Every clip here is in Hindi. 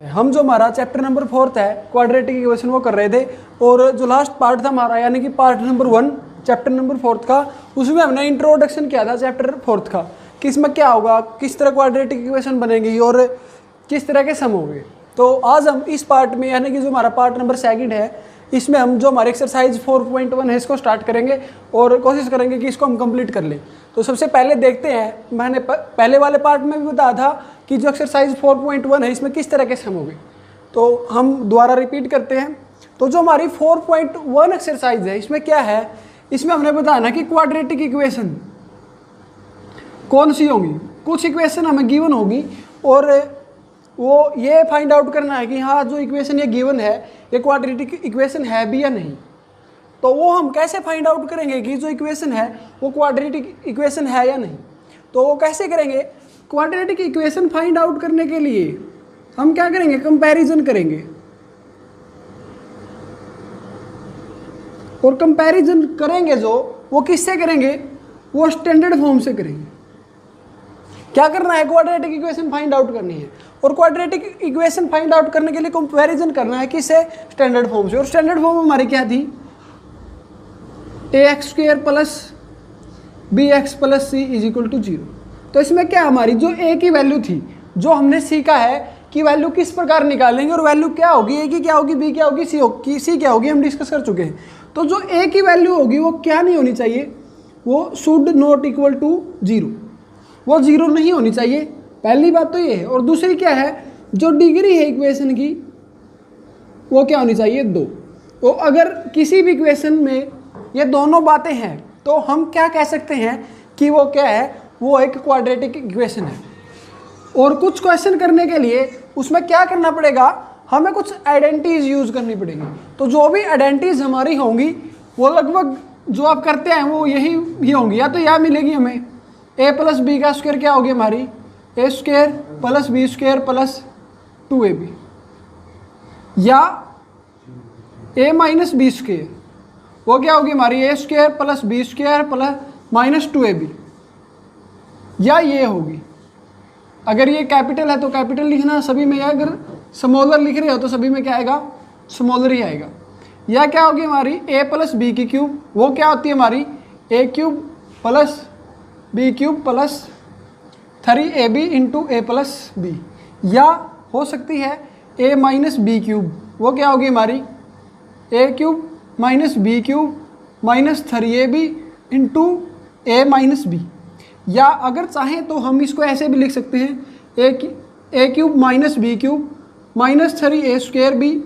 हम जो हमारा चैप्टर नंबर 4 है क्वाड्रेटिक इक्वेशन वो कर रहे थे और जो लास्ट पार्ट था हमारा यानी कि पार्ट नंबर 1 चैप्टर नंबर 4 का, उसमें हमने इंट्रोडक्शन किया था चैप्टर 4 का कि इसमें क्या होगा, किस तरह क्वाड्रेटिक इक्वेशन बनेगी और किस तरह के सम होंगे। तो आज हम इस पार्ट में यानी कि जो हमारा पार्ट नंबर 2 है इसमें हम जो हमारे एक्सरसाइज 4.1 है इसको स्टार्ट करेंगे और कोशिश करेंगे कि इसको हम कंप्लीट कर लें। तो सबसे पहले देखते हैं, मैंने पहले वाले पार्ट में भी बताया था कि जो एक्सरसाइज 4.1 है इसमें किस तरह के सम होंगे, तो हम दोबारा रिपीट करते हैं। तो जो हमारी 4.1 एक्सरसाइज है इसमें क्या है, इसमें हमने बताया कि क्वाड्रेटिक इक्वेशन कौन सी होंगी, कुछ इक्वेशन हमें गिवन होगी और वो ये फाइंड आउट करना है कि हाँ जो इक्वेशन ये गिवन है ये क्वाड्रेटिक इक्वेशन है भी या नहीं। तो वो हम कैसे फाइंड आउट करेंगे कि जो इक्वेशन है वो क्वाड्रेटिक इक्वेशन है या नहीं। तो वो कैसे करेंगे, क्वाड्रेटिक इक्वेशन फाइंड आउट करने के लिए हम क्या करेंगे, कंपैरिजन करेंगे। और कंपैरिजन करेंगे जो वो किससे करेंगे, वो स्टैंडर्ड फॉर्म से करेंगे। क्या करना है, क्वाड्रेटिक इक्वेशन फाइंड आउट करनी है और क्वाड्रेटिक इक्वेशन फाइंड आउट करने के लिए कंपैरिजन करना है किससे, स्टैंडर्ड फॉर्म से। और स्टैंडर्ड फॉर्म हमारी क्या थी, ax² plus bx plus c is equal to 0। तो इसमें क्या हमारी जो a की वैल्यू थी, जो हमने सीखा है कि वैल्यू किस प्रकार निकालेंगे और वैल्यू क्या होगी, a की क्या होगी, b क्या होगी, c क्या होगी, हम डिस्कस कर चुके हैं। तो जो a की वैल्यू होगी वो क्या नहीं होनी चाहिए, वो शुड नॉट इक्वल टू 0, वो 0 नहीं होनी चाहिए। पहली बात तो ये है। और दूसरी क्या है, जो डिग्री है इक्वेशन की वो क्या होनी चाहिए, 2। तो अगर किसी भी इक्वेशन में ये दोनों बातें हैं तो हम क्या कह सकते हैं कि वो क्या है, वो एक क्वाड्रेटिक इक्वेशन है। और कुछ क्वेश्चन करने के लिए उसमें क्या करना पड़ेगा, हमें कुछ आइडेंटिटीज यूज करनी पड़ेगी। तो जो भी आइडेंटिटीज हमारी होंगी वो लगभग जो आप करते हैं वो यही होंगी, या तो यह मिलेगी हमें a प्लस बी का स्क्वायर क्या होगी हमारी, a² plus b² plus 2ab, या a माइनस b² वो क्या होगी हमारी a² plus b² plus minus 2ab, या ये होगी। अगर ये कैपिटल है तो कैपिटल लिखना सभी में, या अगर स्मॉलर लिख रहे हो तो सभी में क्या आएगा, स्मॉलर ही आएगा। या क्या होगी हमारी a प्लस बी की क्यूब, वो क्या होती है हमारी a³ plus b³ plus 3ab into a plus b, या हो सकती है a माइनस b³, वो क्या होगी हमारी a³ minus b³ minus 3ab into a minus b. या अगर चाहें तो हम इसको ऐसे भी लिख सकते हैं a³ minus b³ minus 3a²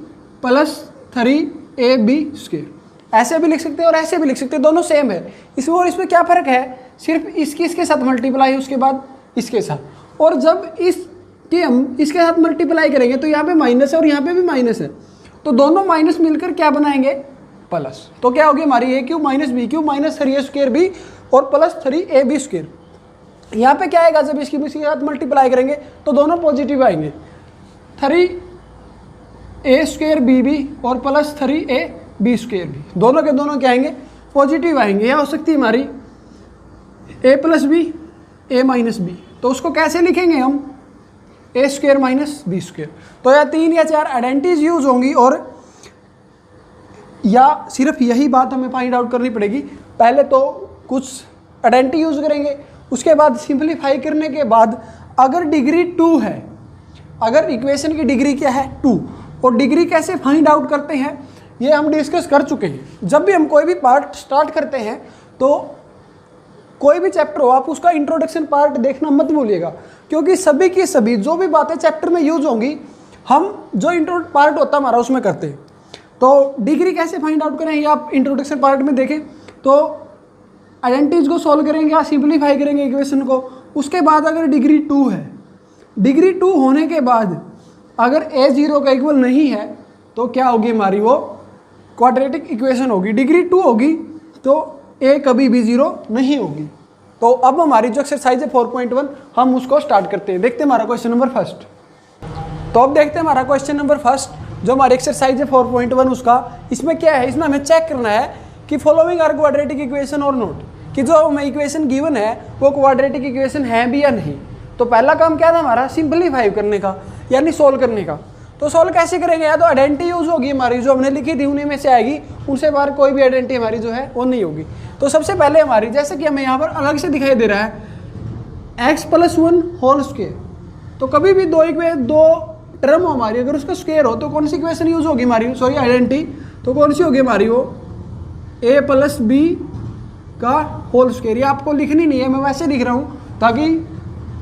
plus 3ab², ऐसे भी लिख सकते हैं और ऐसे भी लिख सकते हैं, दोनों सेम है। इसमें और इसमें क्या फ़र्क है, सिर्फ इसके साथ मल्टीप्लाई उसके बाद इसके साथ। और जब इसके हम इसके साथ मल्टीप्लाई करेंगे तो यहाँ पे माइनस है और यहाँ पे भी माइनस है, तो दोनों माइनस मिलकर क्या बनाएंगे, प्लस। तो क्या होगी हमारी a³ minus b³ minus 3a² और प्लस 3ab²। यहाँ पे क्या आएगा, जब इसके साथ मल्टीप्लाई करेंगे तो दोनों पॉजिटिव आएंगे, 3a²bb और प्लस 3ab², दोनों के दोनों क्या आएंगे, पॉजिटिव आएंगे। यह हो सकती है हमारी a plus b a minus b, तो उसको कैसे लिखेंगे हम, a² माइनस b²। तो या 3 या 4 आइडेंटिटीज यूज होंगी और या सिर्फ यही बात हमें फाइंड आउट करनी पड़ेगी। पहले तो कुछ आइडेंटिटी यूज करेंगे, उसके बाद सिंप्लीफाई करने के बाद अगर डिग्री 2 है, अगर इक्वेशन की डिग्री क्या है 2, और डिग्री कैसे फाइंड आउट करते हैं ये हम डिस्कस कर चुके हैं। जब भी हम कोई भी पार्ट स्टार्ट करते हैं तो कोई भी चैप्टर हो आप उसका इंट्रोडक्शन पार्ट देखना मत भूलिएगा, क्योंकि सभी की सभी जो भी बातें चैप्टर में यूज होंगी हम जो इंट्रो पार्ट होता है हमारा उसमें करते हैं। तो डिग्री कैसे फाइंड आउट करें ये आप इंट्रोडक्शन पार्ट में देखें। तो आइडेंटिटीज को सॉल्व करेंगे या सिंप्लीफाई करेंगे इक्वेशन को, उसके बाद अगर डिग्री 2 है, डिग्री 2 होने के बाद अगर a 0 का इक्वल नहीं है तो क्या होगी हमारी, वो क्वाड्रेटिक इक्वेशन होगी। डिग्री 2 होगी तो a कभी भी 0 नहीं होगी। तो अब हमारी जो एक्सरसाइज है 4.1 हम उसको स्टार्ट करते हैं। देखते हैं हमारा क्वेश्चन नंबर फर्स्ट। तो अब देखते हैं हमारा क्वेश्चन नंबर फर्स्ट, जो हमारी एक्सरसाइज है 4.1 उसका। इसमें क्या है, इसमें हमें चेक करना है कि फॉलोइंग आर क्वाड्रेटिक इक्वेशन और नॉट, कि जो हमें इक्वेशन गिवन है वो क्वाड्रेटिक इक्वेशन है भी या नहीं। तो पहला काम क्या था हमारा, सिंपलीफाई करने का यानी सोल्व करने का। तो सॉल्व कैसे करेंगे, या तो आइडेंटिटी यूज होगी हमारी जो हमने लिखी थी उन्हीं में से आएगी, उनसे बाहर कोई भी आइडेंटिटी हमारी जो है वो नहीं होगी। तो सबसे पहले हमारी जैसे कि हमें यहाँ पर अलग से दिखाई दे रहा है x+1 होल स्क्वायर, तो कभी भी दो टर्म हो हमारी अगर उसका स्क्वायर हो तो कौन सी इक्वेशन यूज होगी हमारी, सॉरी आइडेंटिटी, तो कौन सी होगी हमारी वो a+b का होल स्क्वायर। ये आपको लिखनी नहीं है, मैं वैसे लिख रहा हूँ ताकि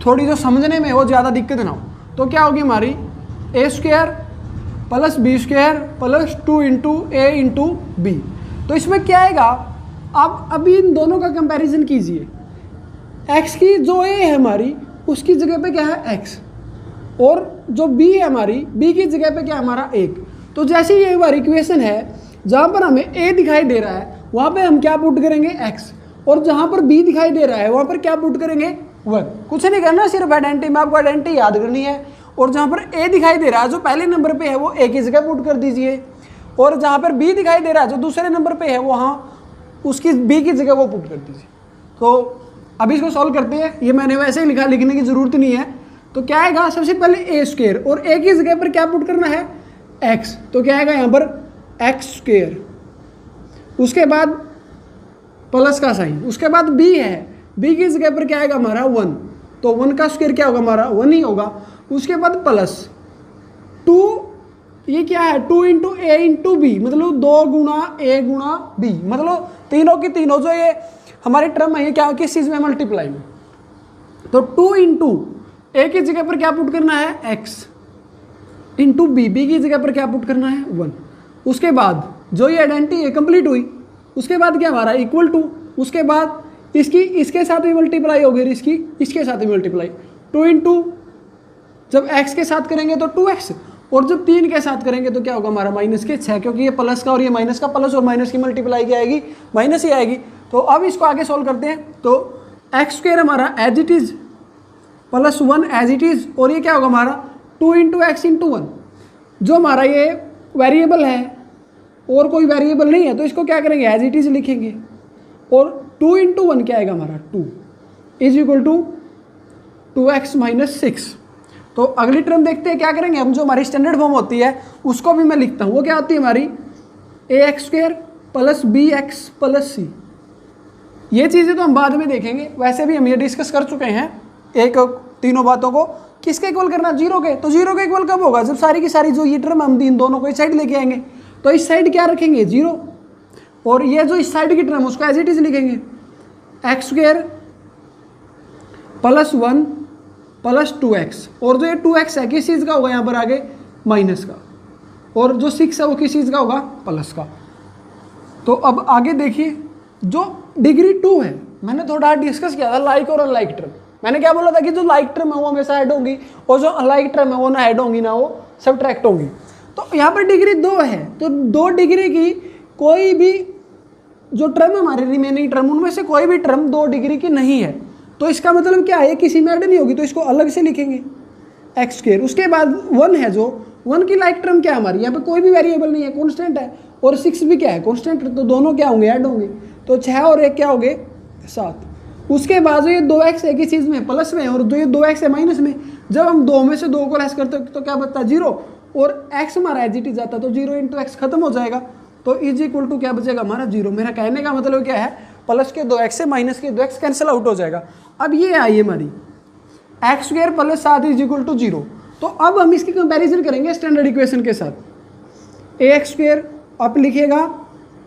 थोड़ी जो समझने में हो ज़्यादा दिक्कत ना हो। तो क्या होगी हमारी a² + b² + 2 × a × b। तो इसमें क्या आएगा, अब अभी इन दोनों का कंपैरिजन कीजिए, x की जो a है हमारी उसकी जगह पे क्या है x, और जो b है हमारी b की जगह पे क्या है हमारा 1। तो जैसे ये हमारी इक्वेशन है जहाँ पर हमें a दिखाई दे रहा है वहाँ पे हम क्या पुट करेंगे x, और जहाँ पर b दिखाई दे रहा है वहाँ पर क्या पुट करेंगे 1। कुछ नहीं करना, सिर्फ आइडेंटिटी में आपको आइडेंटिटी याद करनी है। और जहाँ पर a दिखाई दे रहा है जो पहले नंबर पे है वो a की जगह पुट कर दीजिए, और जहाँ पर b दिखाई दे रहा है जो दूसरे नंबर पे है वहाँ उसकी b की जगह वो पुट कर दीजिए। तो अभी इसको सॉल्व करते हैं, ये मैंने वैसे ही लिखा, लिखने की जरूरत नहीं है। तो क्या आएगा, सबसे पहले a² और a की जगह पर क्या पुट करना है x, तो क्या आएगा यहाँ पर x², उसके बाद प्लस का साइन, उसके बाद b है, b की जगह पर क्या आएगा हमारा 1, तो 1 का स्क्वायर क्या होगा हमारा 1 ही होगा। उसके बाद प्लस 2, ये क्या है 2 × a × b, मतलब 2 × a × b, मतलब तीनों की तीनों जो ये हमारी टर्म है ये क्या किस चीज़ में मल्टीप्लाई में। तो 2 × a की जगह पर क्या पुट करना है x, × b की जगह पर क्या पुट करना है 1। उसके बाद जो ये आइडेंटिटी है कंप्लीट हुई, उसके बाद क्या हमारा इक्वल टू, उसके बाद इसकी इसके साथ भी मल्टीप्लाई होगी, इसकी इसके साथ भी मल्टीप्लाई, 2 × जब x के साथ करेंगे तो 2x, और जब 3 के साथ करेंगे तो क्या होगा हमारा -6, क्योंकि ये प्लस का और ये माइनस का, प्लस और माइनस की मल्टीप्लाई क्या आएगी माइनस ही आएगी। तो अब इसको आगे सॉल्व करते हैं। तो x² हमारा as it is +1 as it is, और ये क्या होगा हमारा 2 × x × 1, जो हमारा ये वेरिएबल है और कोई वेरिएबल नहीं है तो इसको क्या करेंगे एज इट इज़ लिखेंगे, और 2 × 1 क्या आएगा हमारा 2 = 2x - 6। तो अगली टर्म देखते हैं क्या करेंगे हम, जो हमारी स्टैंडर्ड फॉर्म होती है उसको भी मैं लिखता हूँ, वो क्या होती है हमारी ax² + bx + c। ये चीज़ें तो हम बाद में देखेंगे, वैसे भी हम ये डिस्कस कर चुके हैं एक तीनों बातों को। किसके इक्वल करना, 0 के। तो 0 के इक्वल कब होगा, जब सारी की सारी जो ये टर्म हम इन दोनों को इस साइड लेके आएंगे। तो इस साइड क्या रखेंगे 0, और ये जो इस साइड की टर्म उसको एज इट इज लिखेंगे x² +1 + 2x, और जो ये 2x है किस चीज़ का होगा यहाँ पर आगे माइनस का, और जो 6 है वो किस चीज़ का होगा प्लस का। तो अब आगे देखिए, जो डिग्री 2 है मैंने थोड़ा डिस्कस किया था लाइक और अनलाइक टर्म। मैंने क्या बोला था कि जो लाइक टर्म है वो हमेशा ऐड होंगी, और जो अनलाइक टर्म है वो ना ऐड होंगी ना वो सबट्रैक्ट होंगी। तो यहाँ पर डिग्री 2 है, तो 2 डिग्री की कोई भी जो टर्म हमारे रिमेनिंग टर्म उनमें से कोई भी टर्म 2 डिग्री की नहीं है। तो इसका मतलब क्या है, किसी में ऐड नहीं होगी, तो इसको अलग से लिखेंगे x²। उसके बाद 1 है, जो 1 की लाइक टर्म क्या है हमारी, यहाँ पे कोई भी वेरिएबल नहीं है, कॉन्स्टेंट है, और 6 भी क्या है कॉन्स्टेंट, तो दोनों क्या होंगे ऐड होंगे। तो 6 और 1 क्या हो गए 7। उसके बाद जो ये 2x एक ही चीज़ में प्लस में, और जो ये 2x है माइनस में, जब हम 2 में से 2 को लेस करते तो क्या बचता 0, और x हमारा एज इट इज जाता, तो 0 × x खत्म हो जाएगा, तो = क्या बचेगा हमारा 0। मेरा कहने का मतलब क्या है, प्लस के 2x से माइनस के 2x कैंसिल आउट हो जाएगा। अब ये आई हमारी x² + 7 = 0। तो अब हम इसकी कंपैरिजन करेंगे स्टैंडर्ड इक्वेशन के साथ। ax² आप लिखिएगा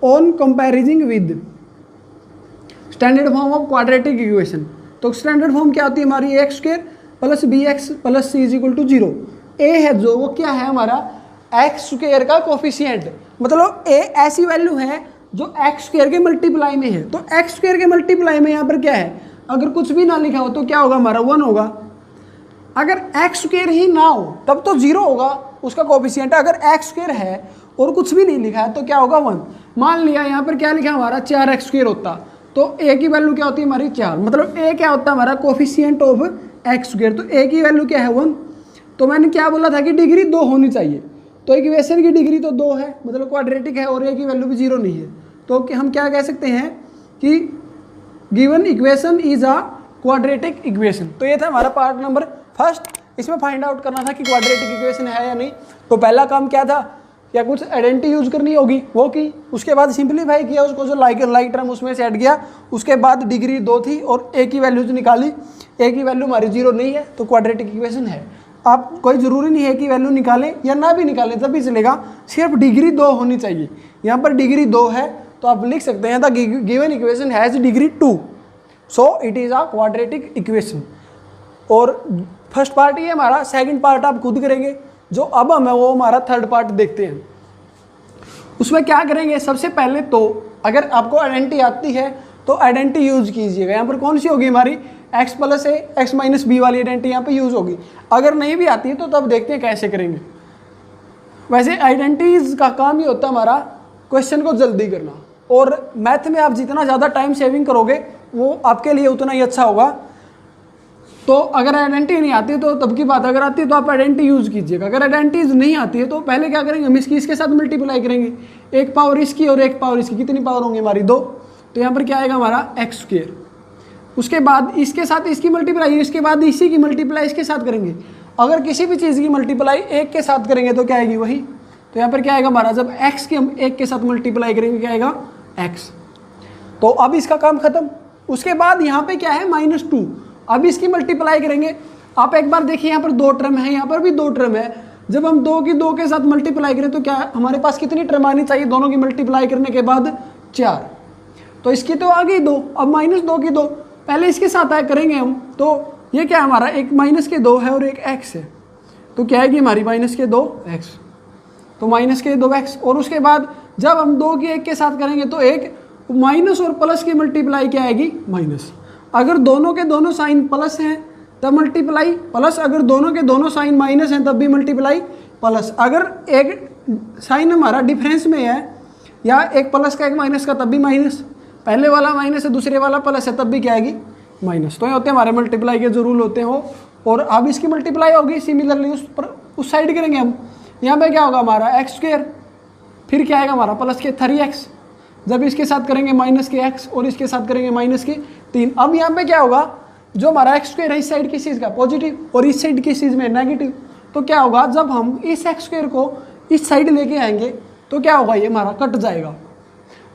on comparising with standard form of quadratic equation. तो स्टैंडर्ड फॉर्म क्या होती है हमारी, ax² + bx + c = 0। a है जो वो क्या है हमारा x² का कोफिशिएंट, मतलब a ऐसी वैल्यू है जो x² के मल्टीप्लाई में है। तो x² के मल्टीप्लाई में यहाँ पर क्या है, अगर कुछ भी ना लिखा हो तो क्या होगा हमारा 1 होगा। अगर x² ही ना हो तब तो 0 होगा उसका कोफिशिएंट। अगर x² है और कुछ भी नहीं लिखा है तो क्या होगा 1। मान लिया यहाँ पर क्या लिखा हमारा 4x² होता, तो a की वैल्यू क्या होती है हमारी 4, मतलब a क्या होता है हमारा कोफिशिएंट ऑफ x²। तो a की वैल्यू क्या है 1। तो मैंने क्या बोला था कि डिग्री 2 होनी चाहिए, तो इक्वेशन की डिग्री तो 2 है, मतलब क्वाड्रेटिक है, और a की वैल्यू भी 0 नहीं है। तो हम क्या कह सकते हैं कि given equation is a quadratic equation. तो ये था हमारा पार्ट नंबर 1। इसमें फाइंड आउट करना था कि क्वाड्रेटिक इक्वेशन है या नहीं। तो पहला काम क्या था, या कुछ आइडेंटिटी यूज करनी होगी, वो की। उसके बाद सिंप्लीफाई किया उसको, जो लाइक टर्म उसमें से ऐड किया। उसके बाद डिग्री 2 थी और ए की वैल्यूज निकाली। ए की वैल्यू हमारी 0 नहीं है तो क्वाड्रेटिक इक्वेशन है। आप कोई ज़रूरी नहीं है कि वैल्यू निकालें या ना भी निकालें तब भी चलेगा, सिर्फ डिग्री 2 होनी चाहिए। यहाँ पर डिग्री 2 है तो आप लिख सकते हैं the given equation has degree 2, so it is a quadratic equation. और फर्स्ट पार्ट ये हमारा, सेकंड पार्ट आप खुद करेंगे। जो अब हम है वो हमारा थर्ड पार्ट देखते हैं। उसमें क्या करेंगे, सबसे पहले तो अगर आपको आइडेंटिटी आती है तो आइडेंटिटी यूज कीजिएगा। यहाँ पर कौन सी होगी हमारी, x प्लस ए एक्स माइनस बी वाली आइडेंटिटी यहाँ पे यूज होगी। अगर नहीं भी आती है तो तब देखते हैं कैसे करेंगे। वैसे आइडेंटिटीज का काम ही होता है हमारा क्वेश्चन को जल्दी करना, और मैथ में आप जितना ज़्यादा टाइम सेविंग करोगे वो आपके लिए उतना ही अच्छा होगा। तो अगर आइडेंटिटी नहीं आती तो तब की बात, अगर आती है तो आप आइडेंटिटी यूज कीजिएगा। अगर आइडेंटिटीज नहीं आती है तो पहले क्या करेंगे, हम इसके साथ मल्टीप्लाई करेंगे। एक पावर इसकी और एक पावर इसकी, कितनी पावर होंगी हमारी, 2। तो यहाँ पर क्या आएगा हमारा एक्स स्क्वायर। उसके बाद इसके साथ इसकी मल्टीप्लाई, इसके बाद इसी की मल्टीप्लाई इसके साथ करेंगे। अगर किसी भी चीज़ की मल्टीप्लाई एक के साथ करेंगे तो क्या आएगी वही। तो यहाँ पर क्या आएगा हमारा, जब x की हम एक के साथ मल्टीप्लाई करेंगे क्या आएगा x। तो अब इसका काम खत्म। उसके बाद यहाँ पे क्या है -2, अब इसकी मल्टीप्लाई करेंगे। आप एक बार देखिए यहाँ पर 2 टर्म है, यहाँ पर भी 2 टर्म है। जब हम 2 की 2 के साथ मल्टीप्लाई करें तो क्या हमारे पास कितनी टर्म आनी चाहिए, दोनों की मल्टीप्लाई करने के बाद 4। तो इसकी तो आ गई 2, अब -2 की 2 पहले इसके साथ आया करेंगे हम। तो ये क्या है हमारा, एक -2 है और एक x है। तो क्या आएगी हमारी -2x, तो -2x। और उसके बाद जब हम 2 की 1 के साथ करेंगे तो एक माइनस और प्लस की मल्टीप्लाई क्या आएगी, माइनस। अगर दोनों के दोनों साइन प्लस हैं तब मल्टीप्लाई प्लस, अगर दोनों के दोनों साइन माइनस हैं तब भी मल्टीप्लाई प्लस। अगर एक साइन हमारा डिफरेंस में है, या एक प्लस का एक माइनस का तब भी माइनस, पहले वाला माइनस है दूसरे वाला प्लस है तब भी क्या आएगी माइनस। तो ये होते हैं हमारे मल्टीप्लाई के जो रूल होते हैं वो। और अब इसकी मल्टीप्लाई होगी सिमिलरली उस साइड करेंगे हम। यहाँ पे क्या होगा हमारा एक्स स्क्वायर, फिर क्या आएगा हमारा प्लस के 3x, जब इसके साथ करेंगे माइनस के x और इसके साथ करेंगे माइनस के 3। अब यहाँ पे क्या होगा, जो हमारा एक्स स्क्वायर है इस साइड किस चीज़ का पॉजिटिव और इस साइड किस चीज़ में नेगेटिव। तो क्या होगा, जब हम इस एक्स स्क्वायर को इस साइड लेके आएंगे तो क्या होगा, ये हमारा कट जाएगा।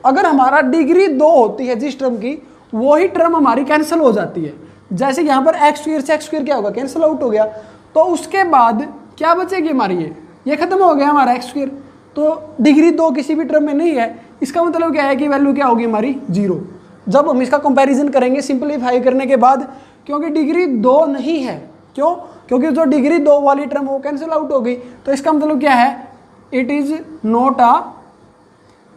अगर हमारा डिग्री 2 होती है जिस टर्म की, वही टर्म हमारी कैंसिल हो जाती है। जैसे यहाँ पर एक्स स्क्वायर से एक्स स्क्वायर क्या होगा, कैंसिल आउट हो गया। तो उसके बाद क्या बचेगी हमारी, ये खत्म हो गया हमारा एक्स स्क्वायर। तो डिग्री 2 किसी भी टर्म में नहीं है, इसका मतलब क्या है कि वैल्यू क्या होगी हमारी 0। जब हम इसका कंपैरिजन करेंगे सिंपलीफाई करने के बाद, क्योंकि डिग्री 2 नहीं है, क्यों, क्योंकि जो डिग्री 2 वाली टर्म वो कैंसिल आउट हो गई। तो इसका मतलब क्या है, it is not a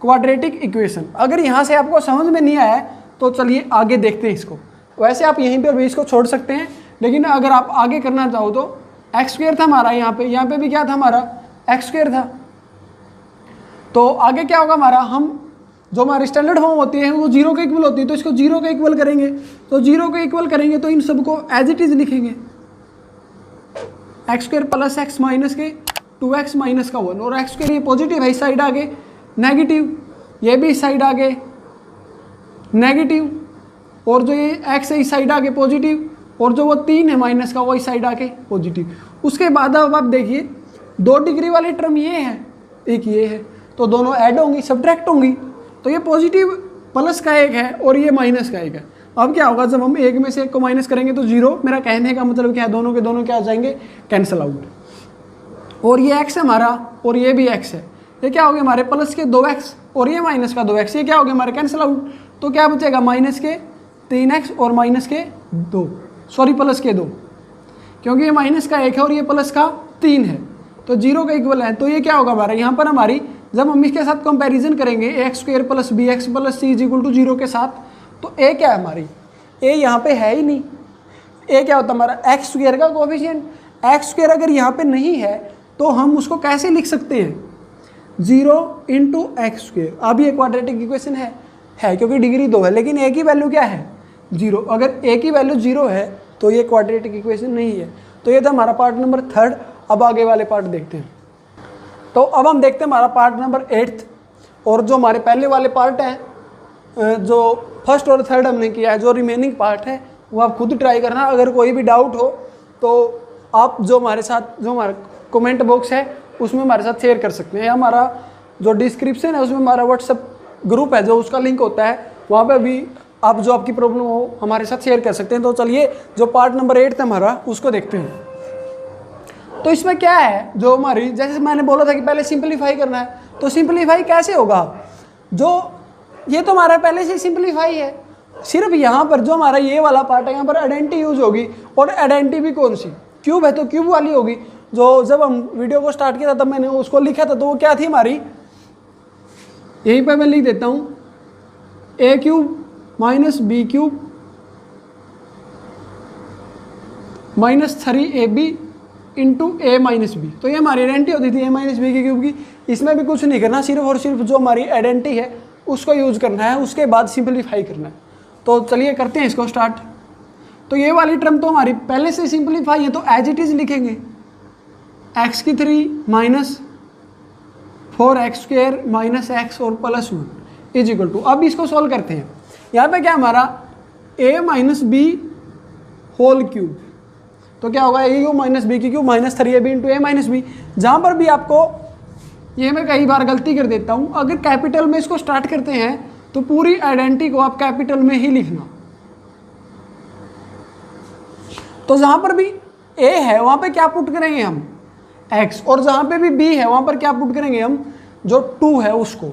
quadratic equation. अगर यहाँ से आपको समझ में नहीं आया तो चलिए आगे देखते हैं इसको। वैसे आप यहीं पर भी इसको छोड़ सकते हैं, लेकिन अगर आप आगे करना चाहो तो एक्स स्क्वायर था हमारा, यहाँ पे भी क्या था हमारा एक्स स्क्वायर था। तो आगे क्या होगा हमारा, हम जो हमारी स्टैंडर्ड फॉर्म होती है वो 0 के इक्वल होती है, तो इसको 0 के इक्वल करेंगे। तो 0 के इक्वल करेंगे तो इन सबको एज इट इज लिखेंगे, x square plus x minus के 2x माइनस का 1। और एक्स स्क्वायर ये पॉजिटिव है, इस साइड आगे नेगेटिव, ये भी इस साइड आगे नेगेटिव, और जो ये x है इस साइड आगे पॉजिटिव, और जो वो 3 है माइनस का वो इस साइड आके पॉजिटिव। उसके बाद अब आप देखिए 2 डिग्री वाली टर्म ये है, एक ये है, तो दोनों ऐड होंगी सब्ट्रैक्ट होंगी। तो ये पॉजिटिव प्लस का एक है और ये माइनस का एक है। अब क्या होगा, जब हम एक में से एक को माइनस करेंगे तो 0। मेरा कहने का मतलब क्या है, दोनों के दोनों क्या हो जाएंगे, कैंसिल आउट। और ये x है हमारा और ये भी x है, ये क्या हो गया हमारे प्लस के 2x और ये माइनस का 2x, ये क्या हो गया हमारे कैंसिल आउट। तो क्या बचेगा, माइनस के 3x और माइनस के 2, सॉरी प्लस के 2, क्योंकि ये माइनस का 1 है और ये प्लस का 3 है, तो 0 का इक्वल है। तो ये क्या होगा हमारा, यहाँ पर हमारी जब हम इसके साथ कंपैरिजन करेंगे x square plus b x plus c is equal to 0 के साथ, तो ए क्या है हमारी, ए यहाँ पे है ही नहीं। ए क्या होता है हमारा एक्स स्क्वायर का कोफिशिएंट। एक्स स्क्वायर अगर यहाँ पे नहीं है तो हम उसको कैसे लिख सकते हैं, 0 इंटू एक्स स्क्वायर। अब ये क्वाड्रेटिक इक्वेशन है क्योंकि डिग्री 2 है, लेकिन ए की वैल्यू क्या है 0। अगर ए की वैल्यू 0 है तो ये क्वाड्रेटिक इक्वेशन नहीं है। तो ये था हमारा पार्ट नंबर 3। अब आगे वाले पार्ट देखते हैं। तो अब हम देखते हैं हमारा पार्ट नंबर 8। और जो हमारे पहले वाले पार्ट हैं, जो फर्स्ट और थर्ड हमने किया है, जो रिमेनिंग पार्ट है वो आप खुद ट्राई करना। अगर कोई भी डाउट हो तो आप जो हमारे साथ जो हमारा कमेंट बॉक्स है उसमें हमारे साथ शेयर कर सकते हैं, या हमारा जो डिस्क्रिप्शन है उसमें हमारा व्हाट्सएप ग्रुप है जो उसका लिंक होता है, वहाँ पे भी आप जो आपकी प्रॉब्लम हो हमारे साथ शेयर कर सकते हैं। तो चलिए जो पार्ट नंबर 8 था हमारा उसको देखते हैं। तो इसमें क्या है, जो हमारी जैसे मैंने बोला था कि पहले सिंपलीफाई करना है, तो सिंपलीफाई कैसे होगा, जो ये तो हमारा पहले से सिंपलीफाई है, सिर्फ यहाँ पर जो हमारा ये वाला पार्ट है यहाँ पर आइडेंटिटी यूज होगी, और आइडेंटिटी भी कौन सी, क्यूब है तो क्यूब वाली होगी। जो जब हम वीडियो को स्टार्ट किया था तब मैंने उसको लिखा था, तो वो क्या थी हमारी, यहीं पर मैं लिख देता हूँ a cube minus b cube minus 3ab into a minus b. तो ये हमारी आइडेंटिटी होती थी ए माइनस बी की क्यूब की। इसमें भी कुछ नहीं करना, सिर्फ और सिर्फ जो हमारी आइडेंटिटी है उसको यूज करना है, उसके बाद सिंपलीफाई करना है। तो चलिए करते हैं इसको स्टार्ट। तो ये वाली टर्म तो हमारी पहले से सिंपलीफाई है, तो एज इट इज लिखेंगे एक्स की 3 माइनस 4x² माइनस एक्स और प्लस 1 इज इक्वल टू, अब इसको सॉल्व करते हैं। यहाँ पे क्या हमारा a minus b whole cube, तो क्या होगा ए क्यूब माइनस बी की cube minus 3ab into a minus b. जहाँ पर भी आपको, ये मैं कई बार गलती कर देता हूँ, अगर कैपिटल में इसको स्टार्ट करते हैं तो पूरी आइडेंटिटी को आप कैपिटल में ही लिखना। तो जहाँ पर भी a है वहाँ पे क्या पुट करेंगे हम x, और जहाँ पे भी b है वहाँ पर क्या पुट करेंगे हम जो 2 है उसको।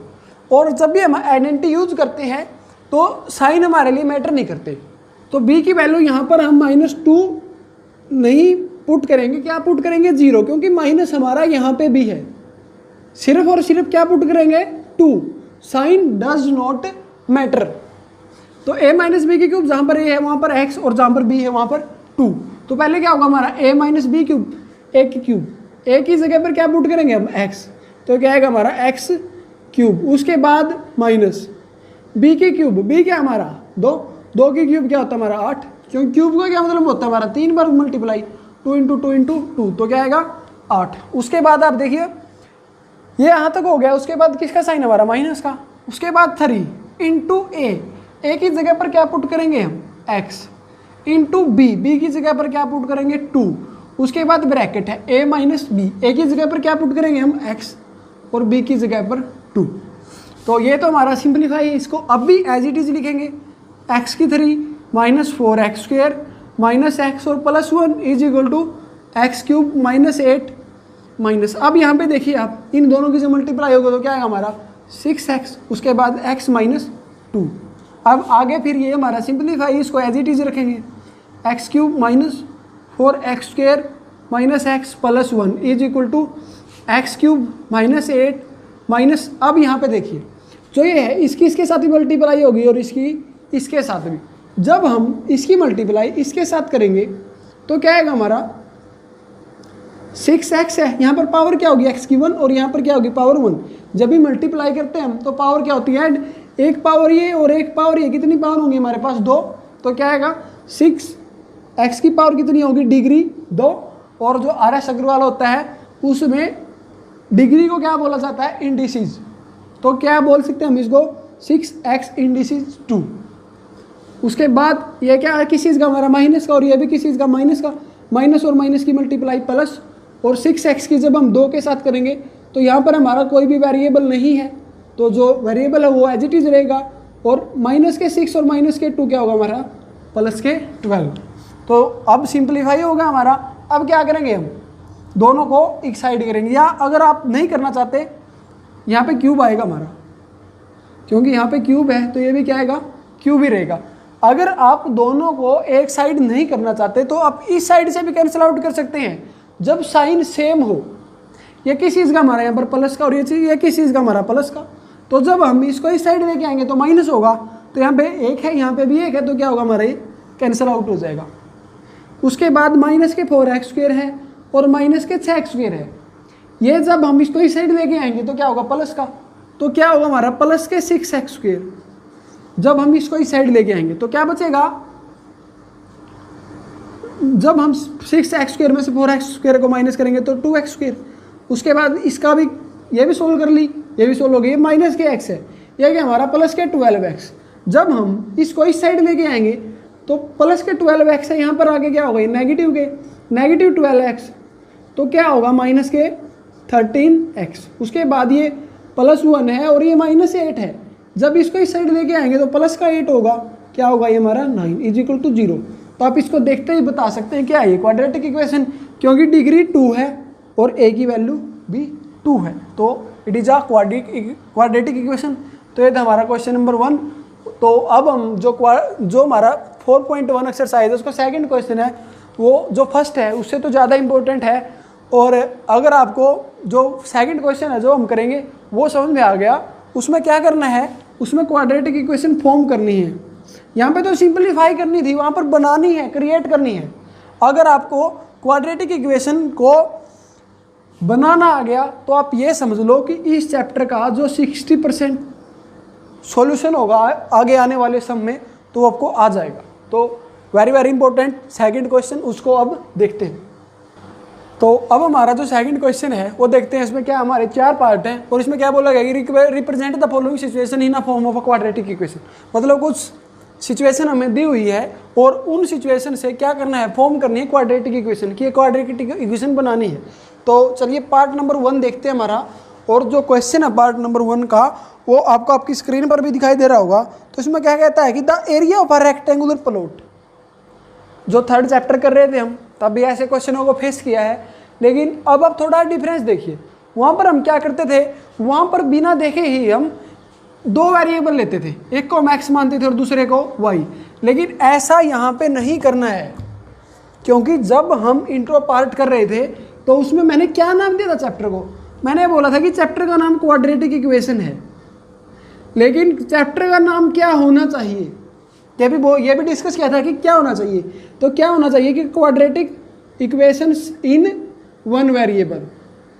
और जब भी हम आइडेंटिटी यूज करते हैं तो साइन हमारे लिए मैटर नहीं करते, तो b की वैल्यू यहाँ पर हम -2 नहीं पुट करेंगे, क्या पुट करेंगे 0, क्योंकि माइनस हमारा यहाँ पे भी है। सिर्फ और सिर्फ क्या पुट करेंगे 2, साइन डज नॉट मैटर। तो a माइनस बी की क्यूब, जहाँ पर a है वहाँ पर x और जहाँ पर b है वहाँ पर 2। तो पहले क्या होगा हमारा a minus b cube, a की क्यूब, a की जगह पर क्या पुट करेंगे हम x, तो क्या आएगा हमारा x क्यूब, उसके बाद माइनस b की क्यूब, b क्या हमारा 2 की क्यूब क्या होता है हमारा 8, क्योंकि क्यूब का क्या मतलब होता है हमारा 3 बार मल्टीप्लाई, 2 इंटू 2 इंटू 2, तो क्या आएगा 8। उसके बाद आप देखिए ये यहाँ तक हो गया, उसके बाद किसका साइन हमारा माइनस का, उसके बाद 3 इंटू ए की जगह पर क्या पुट करेंगे हम x, इंटू बी की जगह पर क्या पुट करेंगे 2, उसके बाद ब्रैकेट है a माइनस बी, ए की जगह पर क्या पुट करेंगे हम x और b की जगह पर 2। तो ये तो हमारा सिंपलीफाई है, इसको अब भी एज इट इज लिखेंगे x की 3 माइनस 4x² माइनस एक्स और plus 1 is equal to x cube minus 8 minus, अब यहाँ पे देखिए आप इन दोनों की जो मल्टीप्लाई होगा तो क्या आएगा हमारा 6x, उसके बाद x माइनस 2। अब आगे फिर ये हमारा सिंपलीफाई, इसको एज इट इज रखेंगे x cube minus 4x² minus x plus 1 is equal to x cube minus 8 minus, अब यहाँ पे देखिए जो ये है इसकी इसके साथ ही मल्टीप्लाई होगी और इसकी इसके साथ भी। जब हम इसकी मल्टीप्लाई इसके साथ करेंगे तो क्या आएगा हमारा 6x है, यहाँ पर पावर क्या होगी x की 1 और यहाँ पर क्या होगी पावर 1। जब भी मल्टीप्लाई करते हैं हम तो पावर क्या होती है, एक पावर ये और एक पावर ये, कितनी पावर होंगी हमारे पास 2, तो क्या आएगा 6x की पावर कितनी होगी डिग्री 2, और जो RS अग्रवाल होता है उसमें डिग्री को क्या बोला जाता है इंडिसीज, तो क्या बोल सकते हैं हम इसको 6x इंडिसीज 2। उसके बाद ये क्या है किस चीज़ का हमारा माइनस का, और ये भी किस चीज़ का माइनस का, माइनस और माइनस की मल्टीप्लाई प्लस, और 6x की जब हम 2 के साथ करेंगे तो यहाँ पर हमारा कोई भी वेरिएबल नहीं है, तो जो वेरिएबल है वो एज इट इज रहेगा, और माइनस के 6 और माइनस के 2 क्या होगा हमारा प्लस के 12। तो अब सिंप्लीफाई होगा हमारा। अब क्या करेंगे हम दोनों को एक साइड करेंगे, या अगर आप नहीं करना चाहते यहाँ पे क्यूब आएगा हमारा, क्योंकि यहाँ पे क्यूब है तो ये भी क्या आएगा क्यूब ही रहेगा। अगर आप दोनों को एक साइड नहीं करना चाहते तो आप इस साइड से भी कैंसिल आउट कर सकते हैं जब साइन सेम हो। ये किस चीज़ का हमारा यहाँ पर प्लस का और ये चीज़ ये किस चीज़ का हमारा प्लस का, तो जब हम इसको इस साइड लेके आएंगे तो माइनस होगा, तो यहाँ पे एक है यहाँ पे भी एक है, तो क्या होगा हमारा ये कैंसिल आउट हो जाएगा। उसके बाद माइनस के 4x² है और माइनस के 6x² है, ये जब हम इसको इस साइड लेके आएंगे तो क्या होगा प्लस का, तो क्या होगा हमारा प्लस के 6x²। जब हम इसको इस साइड लेके आएंगे तो क्या बचेगा, जब हम 6x² में से 4x² को माइनस करेंगे तो 2x²। उसके बाद इसका भी ये भी सोल्व कर ली, ये भी सोल्व हो गई, माइनस के x है, ये क्या हमारा प्लस के 12x। जब हम इसको इस साइड लेके आएंगे तो प्लस के 12x है, यहाँ पर आगे क्या होगा नेगेटिव के, नेगेटिव 12x, तो क्या होगा माइनस के 13x। उसके बाद ये +1 है और ये -8 है। जब इसको इस साइड लेके आएंगे तो प्लस का 8 होगा, क्या होगा ये हमारा 9 = 0। तो आप इसको देखते ही बता सकते हैं क्या है ये क्वाड्रेटिक इक्वेशन, क्योंकि डिग्री 2 है और a की वैल्यू भी 2 है, तो it is a quadratic equation. तो ये था हमारा क्वेश्चन नंबर 1। तो अब हम जो हमारा 4.1 एक्सरसाइज है उसका सेकंड क्वेश्चन है, वो जो फर्स्ट है उससे तो ज़्यादा इंपॉर्टेंट है। और अगर आपको जो सेकंड क्वेश्चन है जो हम करेंगे वो समझ में आ गया, उसमें क्या करना है, उसमें क्वाड्रेटिक इक्वेशन फॉर्म करनी है। यहाँ पे तो सिंपलीफाई करनी थी, वहाँ पर बनानी है, क्रिएट करनी है। अगर आपको क्वाड्रेटिक इक्वेशन को बनाना आ गया तो आप ये समझ लो कि इस चैप्टर का जो 60% सॉल्यूशन होगा आगे आने वाले सम में, तो आपको आ जाएगा। तो very very important second question, उसको अब देखते हैं। तो अब हमारा जो सेकंड क्वेश्चन है वो देखते हैं। इसमें क्या हमारे 4 पार्ट हैं और इसमें क्या बोला गया कि represent the following situation in a form of a quadratic equation. मतलब कुछ सिचुएशन हमें दी हुई है और उन सिचुएशन से क्या करना है, फॉर्म करनी है क्वाड्रेटिक इक्वेशन की, क्वाड्रेटिक इक्वेशन बनानी है। तो चलिए पार्ट नंबर 1 देखते हैं हमारा। और जो क्वेश्चन है पार्ट नंबर 1 का वो आपको आपकी स्क्रीन पर भी दिखाई दे रहा होगा। तो इसमें क्या कहता है कि the area of a rectangular plot, जो थर्ड चैप्टर कर रहे थे हम तब भी ऐसे क्वेश्चनों को फेस किया है, लेकिन अब आप थोड़ा डिफरेंस देखिए। वहाँ पर हम क्या करते थे, वहाँ पर बिना देखे ही हम 2 वेरिएबल लेते थे, एक को मैक्स मानते थे और दूसरे को वाई। लेकिन ऐसा यहाँ पे नहीं करना है, क्योंकि जब हम इंट्रो पार्ट कर रहे थे तो उसमें मैंने क्या नाम दिया था चैप्टर को, मैंने बोला था कि चैप्टर का नाम क्वाड्रेटिक इक्वेशन है। लेकिन चैप्टर का नाम क्या होना चाहिए, ये भी डिस्कस किया था कि क्या होना चाहिए। तो क्या होना चाहिए कि क्वाड्रेटिक इक्वेशंस इन 1 वेरिएबल,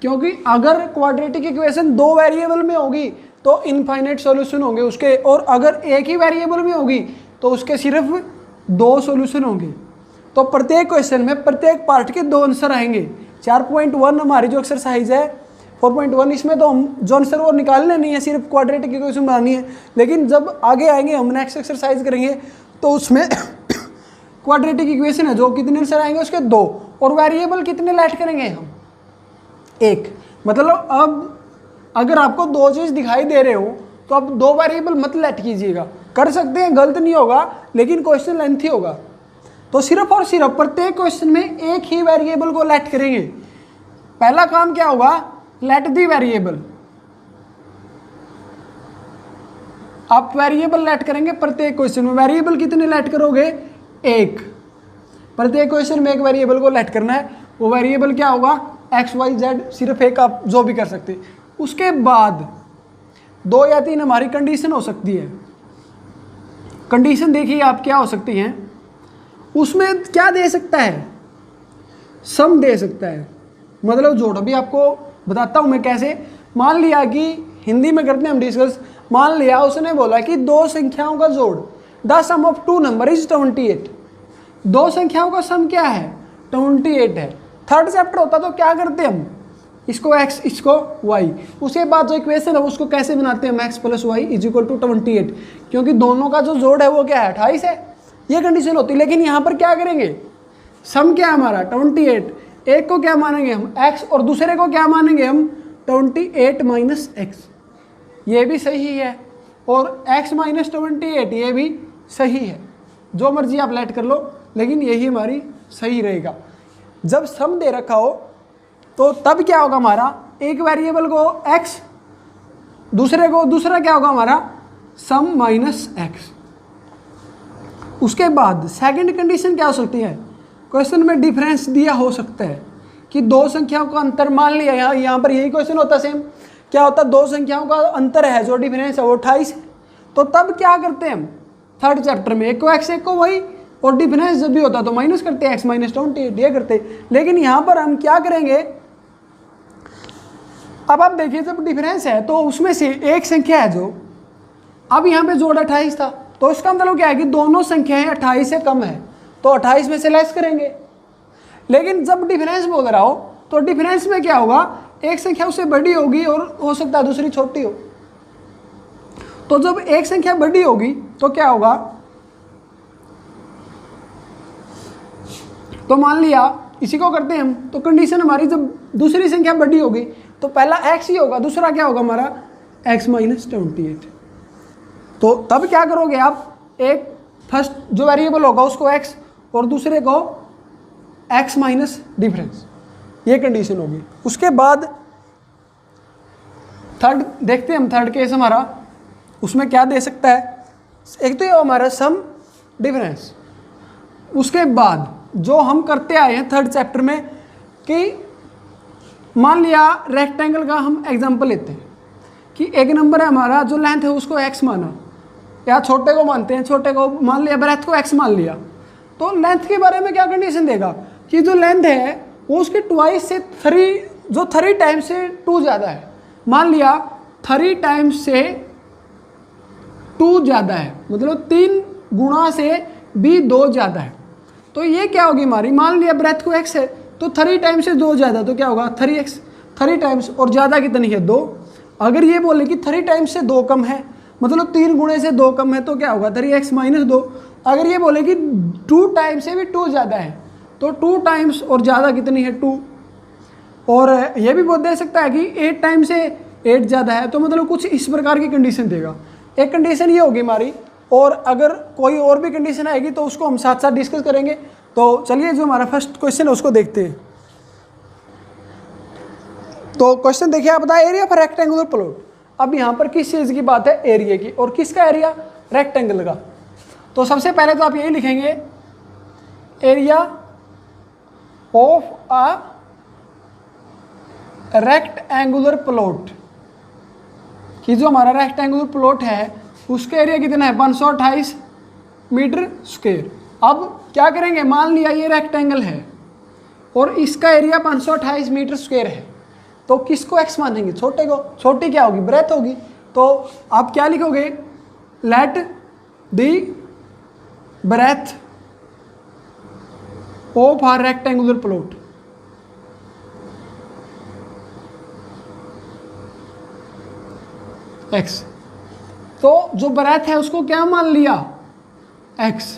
क्योंकि अगर क्वाड्रेटिक इक्वेशन 2 वेरिएबल में होगी तो इनफाइनाइट सॉल्यूशन होंगे उसके, और अगर एक ही वेरिएबल में होगी तो उसके सिर्फ 2 सॉल्यूशन होंगे। तो प्रत्येक क्वेश्चन में प्रत्येक पार्ट के 2 आंसर आएंगे। 4.1 हमारी जो एक्सरसाइज है 4.1, इसमें तो हम जो आंसर वो निकालने नहीं है, सिर्फ क्वाड्रेटिक इक्वेशन बनानी है। लेकिन जब आगे आएंगे हम नेक्स्ट एक्सरसाइज करेंगे तो उसमें क्वाड्रेटिक इक्वेशन है जो कितने आंसर आएंगे उसके 2, और वेरिएबल कितने लेट करेंगे हम 1। मतलब अब अगर आपको 2 चीज़ दिखाई दे रहे हो तो आप 2 वेरिएबल मत लेट कीजिएगा, कर सकते हैं, गलत नहीं होगा, लेकिन क्वेश्चन लेंथी होगा। तो सिर्फ और सिर्फ प्रत्येक क्वेश्चन में एक ही वेरिएबल को लेट करेंगे। पहला काम क्या होगा, लेट दी वेरिएबल। आप वेरिएबल लेट करेंगे प्रत्येक क्वेश्चन में। वेरिएबल कितने लेट करोगे, 1। प्रत्येक क्वेश्चन में एक वेरिएबल को लेट करना है। वो वेरिएबल क्या होगा, x y z, सिर्फ एक आप जो भी कर सकते हैं। उसके बाद 2 या 3 हमारी कंडीशन हो सकती है। कंडीशन देखिए आप क्या हो सकती हैं, उसमें क्या दे सकता है, सम दे सकता है, मतलब जोड़। अभी आपको बताता हूं मैं कैसे। मान लिया कि हिंदी में करते हैं हम डिस्कस। मान लिया उसने बोला कि 2 संख्याओं का जोड़, the sum of 2 number is 28। 2 संख्याओं का सम क्या है, 28 है। थर्ड चैप्टर होता तो क्या करते हम, इसको x इसको y, उसके बाद जो इक्वेशन है उसको कैसे बनाते हैं, x + y = 28, क्योंकि दोनों का जो जोड़ है वो क्या है, 28 है। ये कंडीशन होती है। लेकिन यहाँ पर क्या करेंगे, सम क्या है हमारा 28, एक को क्या मानेंगे हम x और दूसरे को क्या मानेंगे हम 28 - x। ये भी सही है, और x - 28 ये भी सही है। जो मर्जी आप लेट कर लो, लेकिन यही हमारी सही रहेगा। जब सम दे रखा हो तो तब क्या होगा हमारा, एक वेरिएबल को x, दूसरा क्या होगा हमारा सम -x। उसके बाद सेकंड कंडीशन क्या हो सकती है, क्वेश्चन में डिफरेंस दिया हो सकता है कि 2 संख्याओं का अंतर, मान लिया यहाँ पर यही क्वेश्चन होता सेम, क्या होता, 2 संख्याओं का अंतर है, जो डिफरेंस है वो 28 है। तो तब क्या करते हैं हम थर्ड चैप्टर में, एक को x एक को y, और डिफरेंस जब भी होता तो माइनस करते हैं, x - 28 ये करते। लेकिन यहाँ पर हम क्या करेंगे, अब आप देखिए जब डिफरेंस है तो उसमें से एक संख्या है जो, अब यहाँ पे जोड़ 28 था, तो इसका मतलब क्या है कि दोनों संख्याएं 28 से कम है, तो 28 में से लेस करेंगे। लेकिन जब डिफरेंस बोल रहा हो तो डिफरेंस में क्या होगा, एक संख्या उससे बड़ी होगी और हो सकता है दूसरी छोटी हो। तो जब एक संख्या बड़ी होगी तो क्या होगा, तो मान लिया इसी को करते हैं हम, तो कंडीशन हमारी जब दूसरी संख्या बड़ी होगी तो पहला x ही होगा, दूसरा क्या होगा हमारा x माइनस 28। तो तब क्या करोगे आप, एक फर्स्ट जो वेरिएबल होगा उसको x और दूसरे को x माइनस डिफरेंस, ये कंडीशन होगी। उसके बाद थर्ड देखते हैं हम, थर्ड केस हमारा उसमें क्या दे सकता है, एक तो ये हमारा सम डिफरेंस। उसके बाद जो हम करते आए हैं थर्ड चैप्टर में कि मान लिया रेक्टेंगल का हम एग्जांपल लेते हैं कि एक नंबर है हमारा, जो लेंथ है उसको x माना, या छोटे को मानते हैं, छोटे को मान लिया, ब्रेथ को x मान लिया। तो लेंथ के बारे में क्या कंडीशन देगा कि जो लेंथ है वो उसके ट्वाइस से 3, जो 3 टाइम्स से 2 ज़्यादा है। मान लिया 3 टाइम्स से 2 ज़्यादा है, मतलब 3 गुणा से भी 2 ज़्यादा है। तो ये क्या होगी हमारी, मान लिया ब्रेथ को x है तो 3 टाइम्स से 2 ज़्यादा, तो क्या होगा 3x, 3 टाइम्स, और ज़्यादा कितनी है 2। अगर ये बोले कि 3 टाइम्स से 2 कम है, मतलब 3 गुणे से 2 कम है, तो क्या होगा 3x माइनस 2। अगर ये बोले कि 2 टाइम्स से भी 2 ज़्यादा है, तो 2 टाइम्स और ज़्यादा कितनी है 2। और ये भी बोल दे सकता है कि 8 टाइम्स से 8 ज़्यादा है, तो मतलब कुछ इस प्रकार की कंडीशन देगा। एक कंडीशन ये होगी हमारी, और अगर कोई और भी कंडीशन आएगी तो उसको हम साथ साथ डिस्कस करेंगे। तो चलिए जो हमारा फर्स्ट क्वेश्चन है उसको देखते हैं। तो क्वेश्चन देखिए, आप बताए एरिया फॉर रेक्टेंगुलर प्लॉट। अब यहाँ पर किस चीज़ की बात है, एरिया की, और किसका एरिया, रेक्टेंगल का। तो सबसे पहले तो आप यही लिखेंगे area of a rectangular plot, कि जो हमारा रेक्टेंगुलर प्लॉट है उसका एरिया कितना है 528 मीटर स्क्वायर। अब क्या करेंगे, मान लिया ये रेक्टेंगल है और इसका एरिया 528 मीटर स्क्वायर है, तो किसको x मानेंगे, छोटे को। छोटी क्या होगी, ब्रेथ होगी। तो आप क्या लिखोगे, let the breadth of our rectangular plot x। तो जो ब्रेथ है उसको क्या मान लिया, x।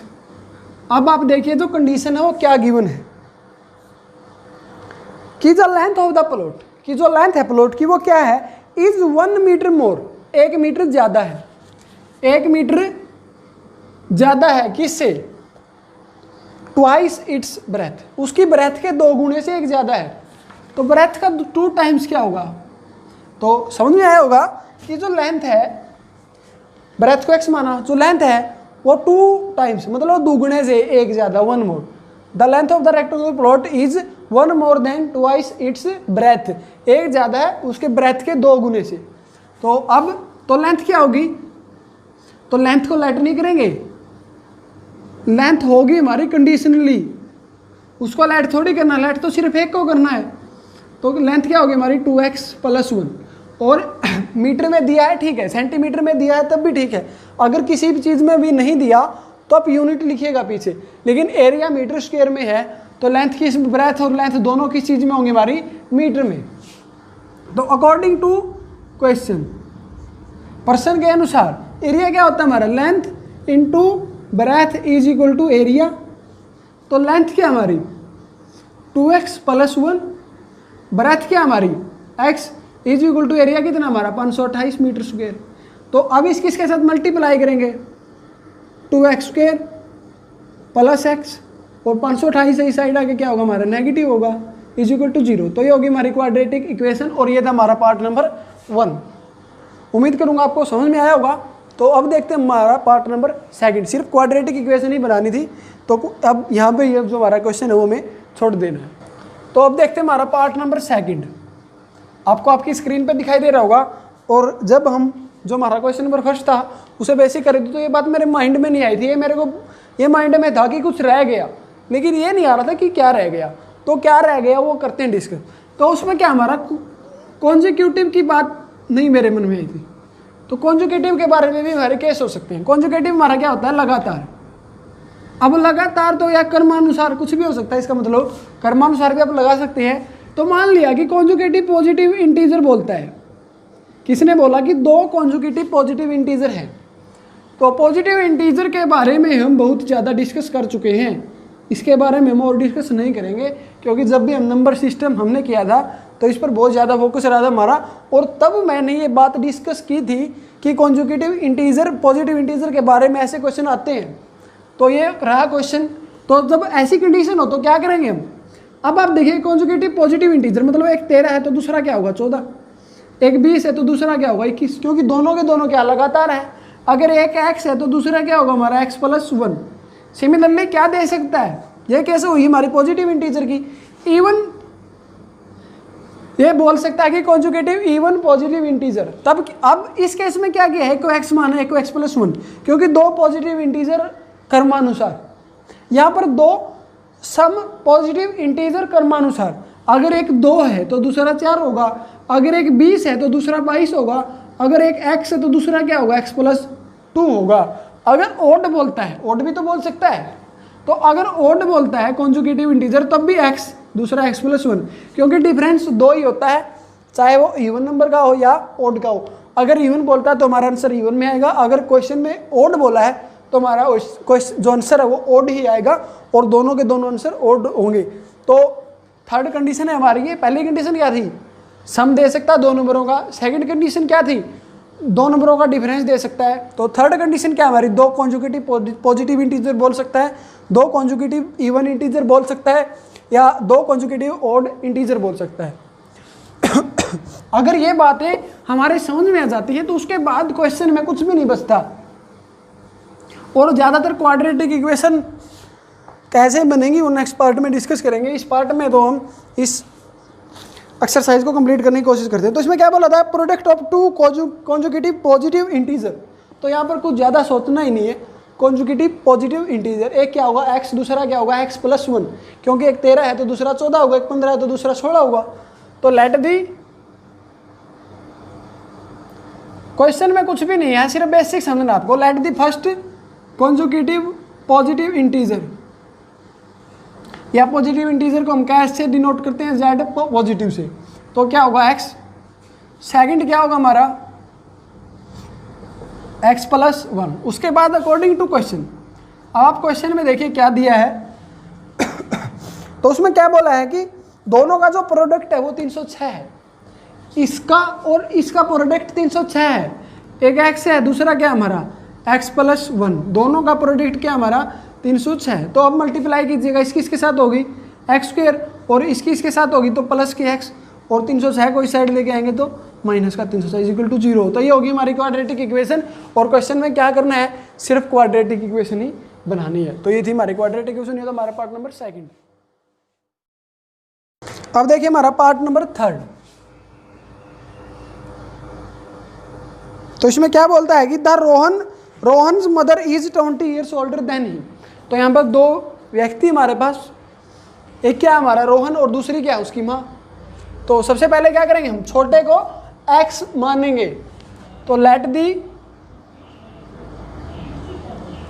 अब आप देखिए जो कंडीशन है वो क्या गिवन है कि the length of the plot, कि जो लेंथ है प्लॉट की वो क्या है, इज 1 मीटर मोर, 1 मीटर ज़्यादा है, 1 मीटर ज़्यादा है किससे, ट्वाइस इट्स ब्रेथ, उसकी ब्रेथ के 2 गुणे से 1 ज़्यादा है। तो ब्रेथ का 2 टाइम्स क्या होगा, तो समझ में आया होगा कि जो लेंथ है, ब्रेथ को x माना, जो लेंथ है वो 2 टाइम्स, मतलब 2 गुणे से 1 ज़्यादा, 1 more. The length of the rectangular plot is 1 more than twice its breadth, 1 ज़्यादा है उसके ब्रेथ के 2 गुने से। तो अब तो लेंथ क्या होगी, तो लेंथ को लेट नहीं करेंगे, लेंथ होगी हमारी कंडीशनली, उसको लेट थोड़ी करना, लेट तो सिर्फ एक को करना है। तो लेंथ क्या होगी हमारी 2x + 1, और मीटर में दिया है ठीक है, सेंटीमीटर में दिया है तब भी ठीक है, अगर किसी भी चीज़ में भी नहीं दिया तो आप यूनिट लिखिएगा पीछे, लेकिन एरिया मीटर स्क्वायर में है तो लेंथ किस, ब्रेथ और लेंथ दोनों किस चीज़ में होंगी हमारी, मीटर में। तो अकॉर्डिंग टू क्वेश्चन, प्रश्न के अनुसार एरिया क्या होता है हमारा, length into breadth is equal to area. तो लेंथ क्या हमारी 2x + 1, ब्रेथ क्या हमारी x is equal to area कितना हमारा 528 मीटर स्क्वायर। तो अब इस किसके साथ मल्टीप्लाई करेंगे, 2x स्क्वायर प्लस x, और 528 से इस साइड आके क्या होगा हमारा नेगेटिव होगा, इज इक्वल टू 0। तो ये होगी हमारी क्वाड्रेटिक इक्वेशन, और ये था हमारा पार्ट नंबर 1। उम्मीद करूंगा आपको समझ में आया होगा। तो अब देखते हैं हमारा पार्ट नंबर 2। सिर्फ क्वाड्रेटिक इक्वेशन ही बनानी थी, तो अब यहाँ पे ये जो हमारा क्वेश्चन है वो हमें छोड़ देना है। तो अब देखते हैं हमारा पार्ट नंबर 2, आपको आपकी स्क्रीन पे दिखाई दे रहा होगा। और जब हम जो हमारा क्वेश्चन नंबर 1 था उसे बेसिक करे थे तो ये बात मेरे माइंड में नहीं आई थी, ये माइंड में था कि कुछ रह गया, लेकिन ये नहीं आ रहा था कि क्या रह गया। तो क्या रह गया वो करते हैं डिस्कस। तो उसमें क्या हमारा कॉन्जिक्यूटिव की बात नहीं मेरे मन में आई थी, तो कॉन्जुगेटिव के बारे में भी हमारे केस हो सकते हैं। कॉन्जुगेटिव हमारा क्या होता है, लगातार। अब लगातार तो या कर्मानुसार कुछ भी हो सकता है, इसका मतलब कर्मानुसार भी आप लगा सकते हैं। तो मान लिया कि कॉन्जुगेटिव पॉजिटिव इंटीजर बोलता है, किसने बोला कि 2 कॉन्जुगेटिव पॉजिटिव इंटीजर हैं। तो पॉजिटिव इंटीजर के बारे में हम बहुत ज़्यादा डिस्कस कर चुके हैं, इसके बारे में हम और डिस्कस नहीं करेंगे, क्योंकि जब भी हम नंबर सिस्टम हमने किया था तो इस पर बहुत ज़्यादा फोकस रहा था हमारा, और तब मैंने ये बात डिस्कस की थी कि कॉन्जुगेटिव इंटीजर पॉजिटिव इंटीजर के बारे में ऐसे क्वेश्चन आते हैं। तो ये रहा क्वेश्चन। तो जब ऐसी कंडीशन हो तो क्या करेंगे हम। अब आप देखिए कॉन्जुगेटिव पॉजिटिव इंटीजर मतलब एक 13 है तो दूसरा क्या होगा 14, एक 20 है तो दूसरा क्या होगा 21, क्योंकि दोनों के दोनों क्या लगातार है। अगर एक x है तो दूसरा क्या होगा हमारा x + 1। सिमिलरली क्या दे सकता है, ये कैसे हुई हमारी पॉजिटिव इंटीजर की इवन, ये बोल सकता है कि कॉन्जुगेटिव इवन पॉजिटिव इंटीजर। तब अब इस केस में क्या किया है, एक को x माना है, एक को x + 1, क्योंकि दो पॉजिटिव इंटीजर क्रमानुसार, यहाँ पर दो सम पॉजिटिव इंटीजर क्रमानुसार। अगर एक 2 है तो दूसरा 4 होगा, अगर एक 20 है तो दूसरा 22 होगा, अगर एक x है तो दूसरा क्या होगा x + 2 होगा। अगर ओड बोलता है, ओड भी तो बोल सकता है, तो अगर ओड बोलता है कॉन्जुगेटिव इंटीजर तब भी x, दूसरा x + 1, क्योंकि डिफरेंस 2 ही होता है, चाहे वो इवन नंबर का हो या ओड का हो। अगर इवन बोलता है तो हमारा आंसर इवन में आएगा, अगर क्वेश्चन में ओड बोला है तो हमारा क्वेश्चन जो आंसर है वो ओड ही आएगा, और दोनों के दोनों आंसर ओड होंगे। तो थर्ड कंडीशन है हमारी ये। पहली कंडीशन क्या थी, सम दे सकता है दो नंबरों का। सेकंड कंडीशन क्या थी, दो नंबरों का डिफरेंस दे सकता है। तो थर्ड कंडीशन क्या हमारी, दो कॉन्जुगेटिव पॉजिटिव इंटीजर बोल सकता है, दो कॉन्जुगेटिव इवन इंटीजर बोल सकता है, या दो कॉन्जुगेटिव ऑड इंटीजर बोल सकता है। अगर ये बातें हमारे समझ में आ जाती है तो उसके बाद क्वेश्चन में कुछ भी नहीं बचता। और ज़्यादातर क्वाड्रेटिक इक्वेशन कैसे बनेंगी वो नेक्स्ट पार्ट में डिस्कस करेंगे। इस पार्ट में तो हम इस एक्सरसाइज को कंप्लीट करने की कोशिश करते हैं। तो इसमें क्या बोला था, product of two consecutive positive integer. तो यहाँ पर कुछ ज़्यादा सोचना ही नहीं है, कॉन्जुगेटिव पॉजिटिव इंटीजर, एक क्या होगा x, दूसरा क्या होगा x + 1, क्योंकि एक 13 है तो दूसरा 14 होगा, एक 15 है तो दूसरा 16 होगा। तो लेट दी, क्वेश्चन में कुछ भी नहीं है, सिर्फ बेसिक समझना आपको। Let the first conjugative positive integer, या पॉजिटिव इंटीजर को हम कैसे डिनोट करते हैं, z पॉजिटिव से, तो क्या होगा x। सेकंड क्या होगा हमारा x + 1। उसके बाद अकॉर्डिंग टू क्वेश्चन, आप क्वेश्चन में देखिए क्या दिया है। तो उसमें क्या बोला है कि दोनों का जो प्रोडक्ट है वो 306 है, इसका और इसका प्रोडक्ट 306 है। एक x है, दूसरा क्या हमारा x + 1, दोनों का प्रोडक्ट क्या हमारा 306 है। तो अब मल्टीप्लाई कीजिएगा, इसकी इसके साथ होगी x² और इसकी इसके साथ होगी तो प्लस की x, और 306 को इस साइड लेके आएंगे तो माइनस का 306 = 0। तो ये होगी हमारी क्वाड्रेटिक इक्वेशन। और क्वेश्चन में क्या करना है, सिर्फ क्वाड्रेटिक इक्वेशन ही बनानी है। तो ये थी हमारी क्वाड्रेटिक इक्वेशन, ये तो हमारा पार्ट नंबर सेकंड। अब देखिए हमारा पार्ट नंबर थर्ड। तो इसमें क्या बोलता है कि the Rohan's mother is 20 years older than he. तो यहाँ पर दो व्यक्ति हमारे पास, एक क्या हमारा रोहन और दूसरी क्या है उसकी माँ। तो सबसे पहले क्या करेंगे, हम छोटे को x मानेंगे। तो let the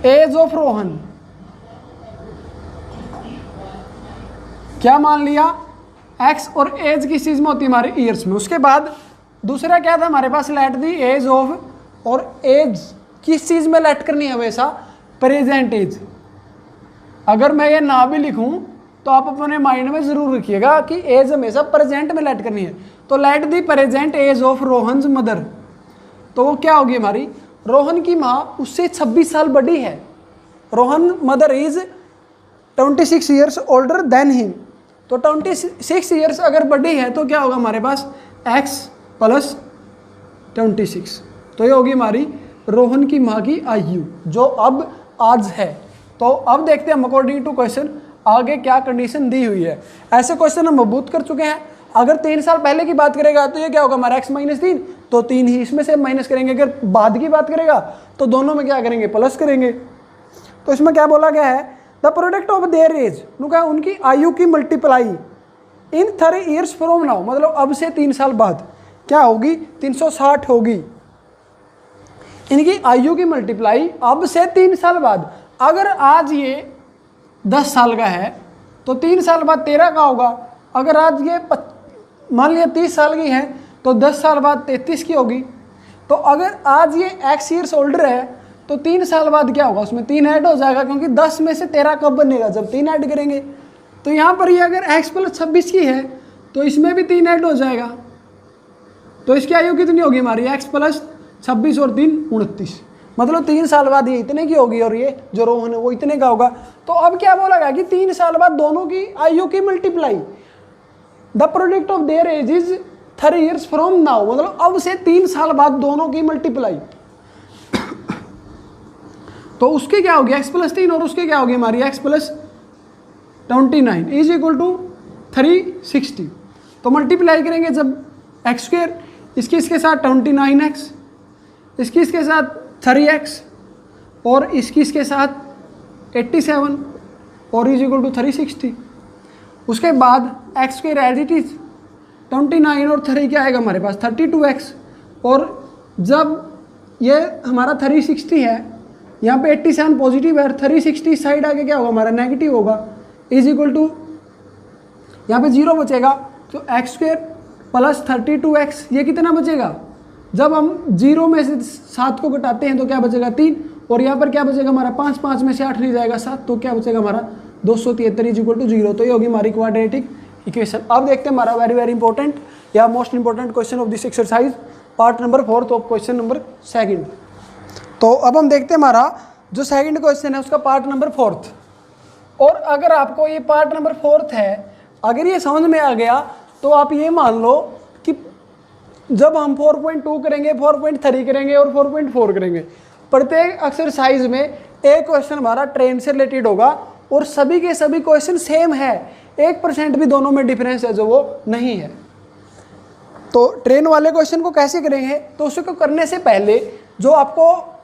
age of Rohan, क्या मान लिया x, और एज किस चीज में होती है हमारे ईयर्स में। उसके बाद दूसरा क्या था हमारे पास, लेट दी एज ऑफ, और एज किस चीज में लेट करनी है हमेशा, प्रेजेंट एज। अगर मैं ये ना भी लिखूं तो आप अपने माइंड में जरूर रखिएगा कि एज हमेशा प्रेजेंट में लेट करनी है। तो let the present age of Rohan's mother, तो वो क्या होगी हमारी, रोहन की माँ उससे 26 साल बड़ी है। Rohan mother is 26 years older than him. तो 26 ईयर्स अगर बड़ी है तो क्या होगा हमारे पास x + 26। तो ये होगी हमारी रोहन की माँ की आयु जो अब आज है। तो अब देखते हैं हम अकॉर्डिंग टू क्वेश्चन आगे क्या कंडीशन दी हुई है। ऐसे क्वेश्चन हम बहुत कर चुके हैं। अगर 3 साल पहले की बात करेगा तो ये क्या होगा हमारा x - 3, तो 3 ही इसमें से माइनस करेंगे। अगर बाद की बात करेगा तो दोनों में क्या करेंगे, प्लस करेंगे। तो इसमें क्या बोला गया है, the product of their age, उनकी आयु की multiply in 3 years from now, मतलब अब से 3 साल बाद क्या होगी, 360 होगी। इनकी आयु की मल्टीप्लाई अब से 3 साल बाद। अगर आज ये 10 साल का है तो 3 साल बाद 13 का होगा। अगर आज ये मान लिया 30 साल की है तो 10 साल बाद 33 की होगी। तो अगर आज ये x ईयर्स ओल्डर है तो 3 साल बाद क्या होगा, उसमें 3 ऐड हो जाएगा, क्योंकि 10 में से 13 कब बनेगा, जब 3 ऐड करेंगे। तो यहाँ पर ये अगर x + 26 की है तो इसमें भी 3 ऐड हो जाएगा। तो इसकी आयु कितनी होगी हमारी, x + 26 और 3 29, मतलब 3 साल बाद ये इतने की होगी और ये जो रोहन है वो इतने का होगा। तो अब क्या बोला गया कि 3 साल बाद दोनों की आयु की multiply, the product of their age is 3 years from now, मतलब अब से 3 साल बाद दोनों की मल्टीप्लाई। तो उसके क्या होगी x + 3 और उसके क्या होगी हमारी x + 29 इज इक्वल टू 360। तो मल्टीप्लाई करेंगे जब x², इसके साथ 29x, इसके साथ 3x और इसके साथ 87 और इज इक्वल टू 360। उसके बाद x² एज इट इज 29 और 3 क्या आएगा हमारे पास 32x, और जब ये हमारा 360 है, यहाँ पे 87 पॉजिटिव है, 360 साइड आके क्या होगा हमारा नेगेटिव होगा, इज इक्वल टू यहाँ पे 0 बचेगा। तो x² + 32x ये कितना बचेगा, जब हम 0 में से 7 को घटाते हैं तो क्या बचेगा 3, और यहाँ पर क्या बचेगा हमारा 5, 5 में से 8 नहीं जाएगा 7, तो क्या बचेगा हमारा 273 इज इक्वल टू 0। तो ये होगी हमारी क्वाड्रेटिक इक्वेशन। अब देखते हैं हमारा वेरी इंपॉर्टेंट या most important question of this exercise, part number 4 of question number 2। तो अब हम देखते हैं हमारा जो सेकंड क्वेश्चन है उसका पार्ट नंबर 4। और अगर आपको ये पार्ट नंबर 4 है, अगर ये समझ में आ गया तो आप ये मान लो कि जब हम 4.2 करेंगे, 4.3 करेंगे और 4.4 करेंगे, प्रत्येक एक्सरसाइज में एक क्वेश्चन हमारा ट्रेन से रिलेटेड होगा और सभी के सभी क्वेश्चन सेम है, 1% भी दोनों में डिफरेंस है जो वो नहीं है। तो ट्रेन वाले क्वेश्चन को कैसे करेंगे, तो उसको करने से पहले जो आपको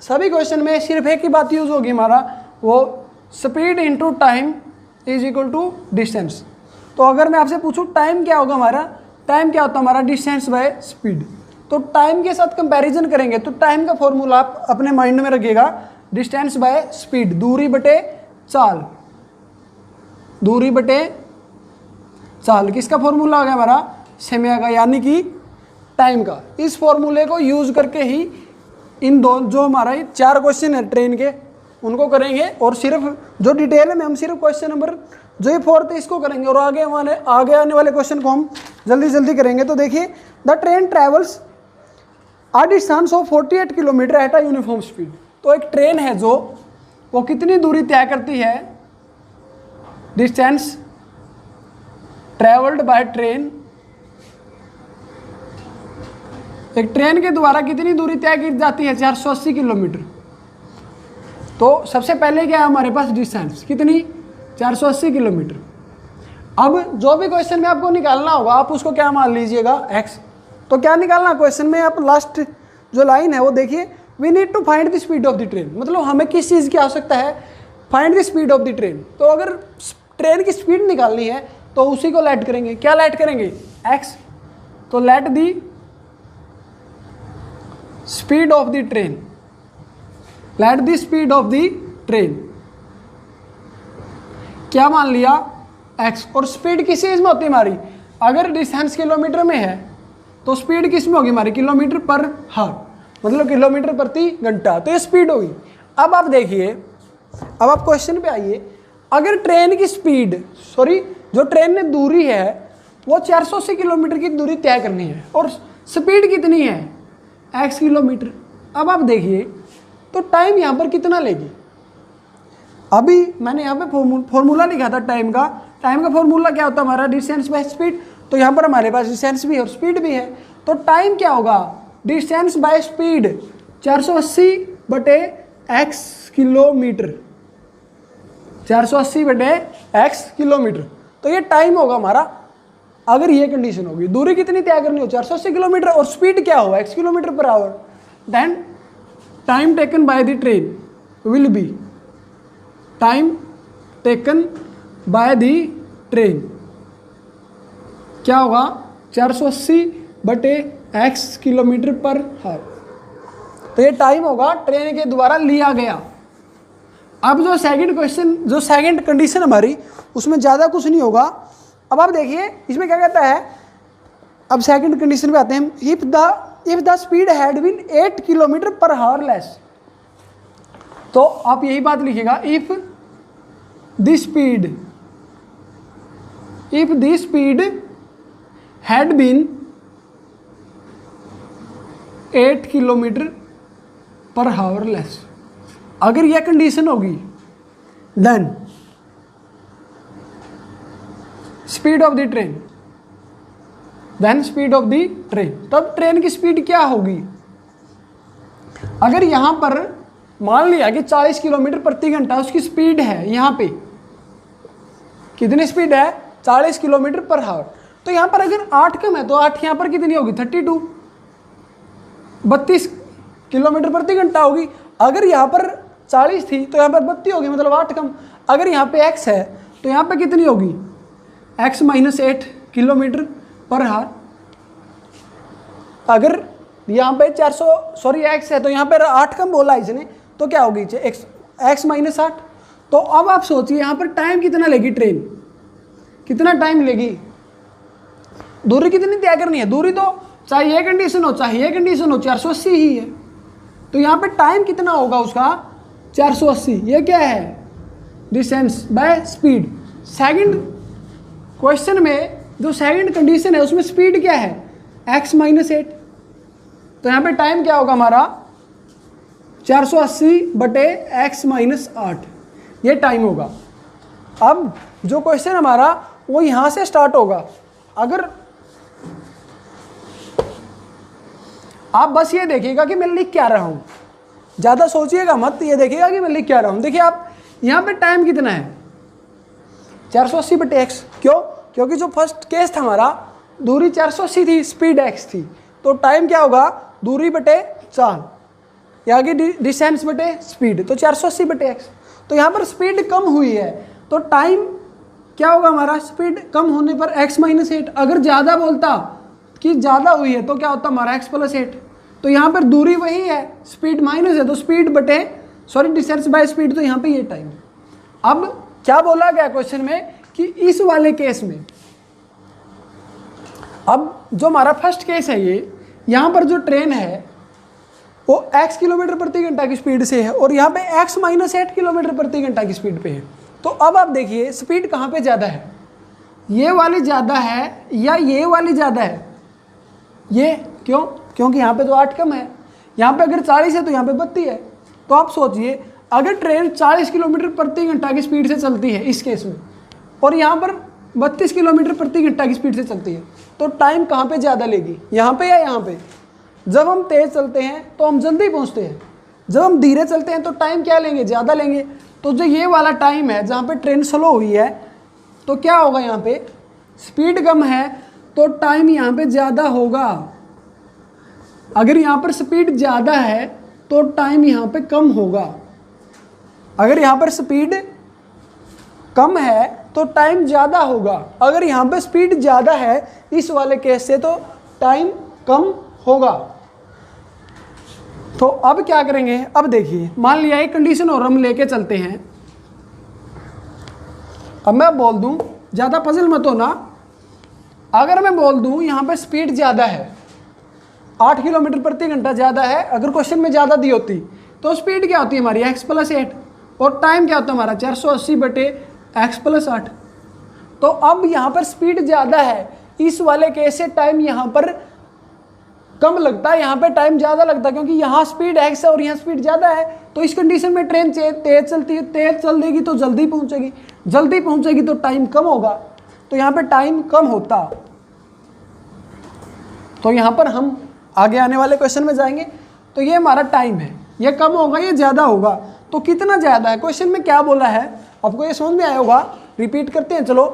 सभी क्वेश्चन में सिर्फ एक ही बात यूज होगी हमारा, वो speed into time is equal to distance. तो अगर मैं आपसे पूछूं टाइम क्या होगा हमारा, टाइम क्या होता है हमारा डिस्टेंस बाय स्पीड। तो टाइम के साथ कंपैरिजन करेंगे तो टाइम का फॉर्मूला आप अपने माइंड में रखिएगा, डिस्टेंस बाय स्पीड, दूरी बटे चाल, दूरी बटे चाल। किसका फॉर्मूला आ गया हमारा, समय का, यानी कि टाइम का। इस फॉर्मूले को यूज करके ही इन दो जो हमारा ये 4 क्वेश्चन है ट्रेन के उनको करेंगे, और सिर्फ जो डिटेल में हम सिर्फ क्वेश्चन नंबर जो ये 4 है इसको करेंगे, और आगे आने वाले क्वेश्चन को हम जल्दी करेंगे। तो देखिए, the train travels a distance of 48 kilometre at a uniform speed. तो एक ट्रेन है जो वो कितनी दूरी तय करती है, डिस्टेंस ट्रेवल्ड बाय ट्रेन, एक ट्रेन के द्वारा कितनी दूरी तय की जाती है 480 किलोमीटर। तो सबसे पहले क्या है हमारे पास डिस्टेंस कितनी 480 किलोमीटर। अब जो भी क्वेश्चन में आपको निकालना होगा आप उसको क्या मान लीजिएगा x। तो क्या निकालना क्वेश्चन में, आप लास्ट जो लाइन है वो देखिए, we need to find the speed of the train, मतलब हमें किस चीज़ की आवश्यकता है, find the speed of the train. तो अगर ट्रेन की स्पीड निकालनी है तो उसी को लेट करेंगे, क्या लेट करेंगे x। तो let the speed of the train, let the speed of the train, क्या मान लिया x। और स्पीड किस चीज में होती है हमारी, अगर डिस्टेंस किलोमीटर में है तो स्पीड किस में होगी हमारी, किलोमीटर पर हावर, मतलब किलोमीटर प्रति घंटा, तो ये स्पीड होगी। अब आप देखिए, अब आप क्वेश्चन पे आइए, अगर ट्रेन की स्पीड जो ट्रेन ने दूरी है वो 480 किलोमीटर की दूरी तय करनी है और स्पीड कितनी है x किलोमीटर। अब आप देखिए तो टाइम यहाँ पर कितना लेगी, अभी मैंने यहाँ पे फॉर्मूला लिखा था टाइम का। टाइम का फॉर्मूला क्या होता है हमारा, डिस्टेंस बाय स्पीड। तो यहाँ पर हमारे पास डिस्टेंस भी है और स्पीड भी है, तो टाइम क्या होगा, डिस्टेंस बाय स्पीड 480 बटे x किलोमीटर, 480 बटे x किलोमीटर। तो ये टाइम होगा हमारा, अगर ये कंडीशन होगी। दूरी कितनी तय करनी हो 480 किलोमीटर और स्पीड क्या होगा x kilometre per hour, then time taken by the train will be, time taken by the train क्या होगा 480 बटे x किलोमीटर पर हावर। तो ये टाइम होगा ट्रेन के द्वारा लिया गया। अब जो सेकंड क्वेश्चन, जो सेकंड कंडीशन हमारी, उसमें ज़्यादा कुछ नहीं होगा। अब आप देखिए इसमें क्या कहता है, अब सेकंड कंडीशन पे आते हैं, if the speed had been 8 kilometre per hour less. तो आप यही बात लिखिएगा, if the speed had been 8 kilometre per hour less. अगर यह कंडीशन होगी then speed of the train, तब ट्रेन की स्पीड क्या होगी। अगर यहां पर मान लिया कि 40 किलोमीटर प्रति घंटा उसकी स्पीड है, यहां पे कितनी स्पीड है 40 किलोमीटर पर हावर, तो यहां पर अगर 8 कम है तो 8 यहां पर कितनी होगी 32 किलोमीटर प्रति घंटा होगी। अगर यहाँ पर 40 थी तो यहाँ पर 32 होगी, मतलब 8 कम। अगर यहाँ पे x है तो यहाँ पे कितनी होगी x - 8 किलोमीटर पर हावर। अगर यहाँ पे x है तो यहाँ पर 8 कम बोला इसने, तो क्या होगी x - 8। तो अब आप सोचिए यहाँ पर टाइम कितना लेगी ट्रेन, कितना टाइम लेगी, दूरी कितनी तय करनी है। दूरी तो चाहे ये कंडीशन हो चाहे ये कंडीशन हो 480 ही है, तो यहाँ पे टाइम कितना होगा उसका 480। ये क्या है distance by speed. Second question में जो सेकंड कंडीशन है उसमें स्पीड क्या है x - 8, तो यहाँ पे टाइम क्या होगा हमारा 480/x - 8, ये टाइम होगा। अब जो क्वेश्चन हमारा वो यहाँ से स्टार्ट होगा। अगर आप बस ये देखिएगा कि मैं लिख क्या रहा हूँ, ज़्यादा सोचिएगा मत, ये देखिएगा कि मैं लिख क्या रहा हूँ। देखिए आप यहाँ पे टाइम कितना है 480/x, क्यों, क्योंकि जो फर्स्ट केस था हमारा दूरी 480 थी, स्पीड x थी, तो टाइम क्या होगा दूरी बटे 4, यहाँ की डिस्टेंस बटे स्पीड, तो 480/x। तो यहाँ पर स्पीड कम हुई है तो टाइम क्या होगा हमारा, स्पीड कम होने पर x - 8। अगर ज़्यादा बोलता कि ज़्यादा हुई है तो क्या होता हमारा x + 8। तो यहाँ पर दूरी वही है, स्पीड माइनस है, तो स्पीड बटे डिस्टेंस बाय स्पीड, तो यहाँ पे ये टाइम। अब क्या बोला गया क्वेश्चन में कि इस वाले केस में, अब जो हमारा फर्स्ट केस है ये, यहाँ पर जो ट्रेन है वो x किलोमीटर प्रति घंटा की स्पीड से है और यहाँ पे x - 8 किलोमीटर प्रति घंटा की स्पीड पे है। तो अब आप देखिए स्पीड कहाँ पे ज़्यादा है, ये वाली ज़्यादा है या ये वाली ज़्यादा है, ये क्यों, क्योंकि यहाँ पे तो 8 कम है, यहाँ पे अगर 40 है तो यहाँ पे 32 है। तो आप सोचिए अगर ट्रेन 40 किलोमीटर प्रति घंटा की स्पीड से चलती है इस केस में, और यहाँ पर 32 किलोमीटर प्रति घंटा की स्पीड से चलती है, तो टाइम कहाँ पे ज़्यादा लेगी, यहाँ पे या यहाँ पे। जब हम तेज़ चलते हैं तो हम जल्दी पहुँचते हैं, जब हम धीरे चलते हैं तो टाइम क्या लेंगे, ज़्यादा लेंगे। तो जो ये वाला टाइम है जहाँ पे ट्रेन स्लो हुई है, तो क्या होगा यहाँ पे स्पीड कम है तो टाइम यहाँ पे ज़्यादा होगा। अगर यहाँ पर स्पीड ज़्यादा है तो टाइम यहाँ पे कम होगा। अगर यहाँ पर स्पीड कम है तो टाइम ज़्यादा होगा। अगर यहाँ पे स्पीड ज़्यादा है इस वाले केस से तो टाइम कम होगा। तो अब क्या करेंगे, अब देखिए मान लिया एक कंडीशन और हम लेके चलते हैं। अब मैं बोल दूं, ज़्यादा पजल मत होना, अगर मैं बोल दूं यहाँ पे स्पीड ज़्यादा है 8 किलोमीटर प्रति घंटा ज़्यादा है, अगर क्वेश्चन में ज़्यादा दी होती तो स्पीड क्या होती है हमारी x + 8 और टाइम क्या होता है हमारा 480/x + 8। तो अब यहाँ पर स्पीड ज़्यादा है, इस वाले केस से टाइम यहाँ पर कम लगता है, यहाँ पे टाइम ज़्यादा लगता है, क्योंकि यहाँ स्पीड x है और यहाँ स्पीड ज़्यादा है। तो इस कंडीशन में ट्रेन तेज़ चलती है, तेज़ चल देगी तो जल्दी पहुँचेगी, जल्दी पहुँचेगी तो टाइम कम होगा, तो यहाँ पे टाइम कम होता। तो यहाँ पर हम आगे आने वाले क्वेश्चन में जाएंगे। तो ये हमारा टाइम है, ये कम होगा ये ज़्यादा होगा, तो कितना ज़्यादा है, क्वेश्चन में क्या बोला है आपको ये समझ में आया होगा। रिपीट करते हैं, चलो।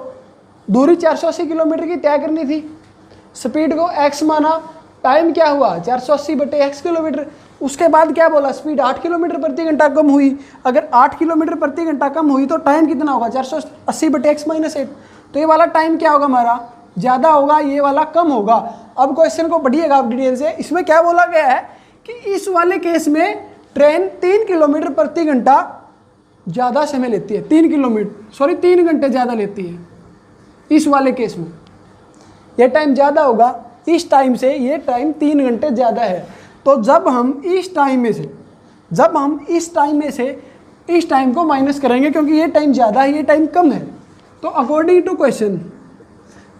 दूरी 480 किलोमीटर की तय करनी थी, स्पीड को x माना, टाइम क्या हुआ 480/x किलोमीटर। उसके बाद क्या बोला, स्पीड 8 किलोमीटर प्रति घंटा कम हुई। अगर 8 किलोमीटर प्रति घंटा कम हुई तो टाइम कितना होगा 480/x - 8। तो ये वाला टाइम क्या होगा हमारा ज़्यादा होगा, ये वाला कम होगा। अब क्वेश्चन को पढ़िएगा आप डिटेल से। इसमें क्या बोला गया है कि इस वाले केस में ट्रेन 3 किलोमीटर प्रति घंटा ज़्यादा समय लेती है, 3 घंटे ज़्यादा लेती है इस वाले केस में। ये टाइम ज़्यादा होगा, इस टाइम से ये टाइम 3 घंटे ज़्यादा है। तो जब हम इस टाइम में से जब हम इस टाइम में से इस टाइम को माइनस करेंगे, क्योंकि ये टाइम ज़्यादा है, ये टाइम कम है, तो अकॉर्डिंग टू क्वेश्चन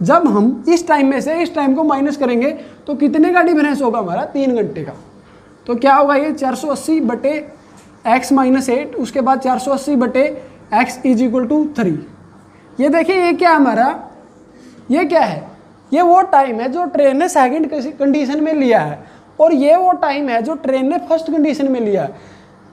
जब हम इस टाइम में से इस टाइम को माइनस करेंगे तो कितने का डिफरेंस होगा हमारा? 3 घंटे का। तो क्या होगा ये 480 बटे x माइनस 8, उसके बाद 480 बटे x इज इक्वल टू 3। ये देखिए ये क्या हमारा, ये क्या है? ये वो टाइम है जो ट्रेन ने सेकंड कंडीशन में लिया है, और ये वो टाइम है जो ट्रेन ने फर्स्ट कंडीशन में लिया है।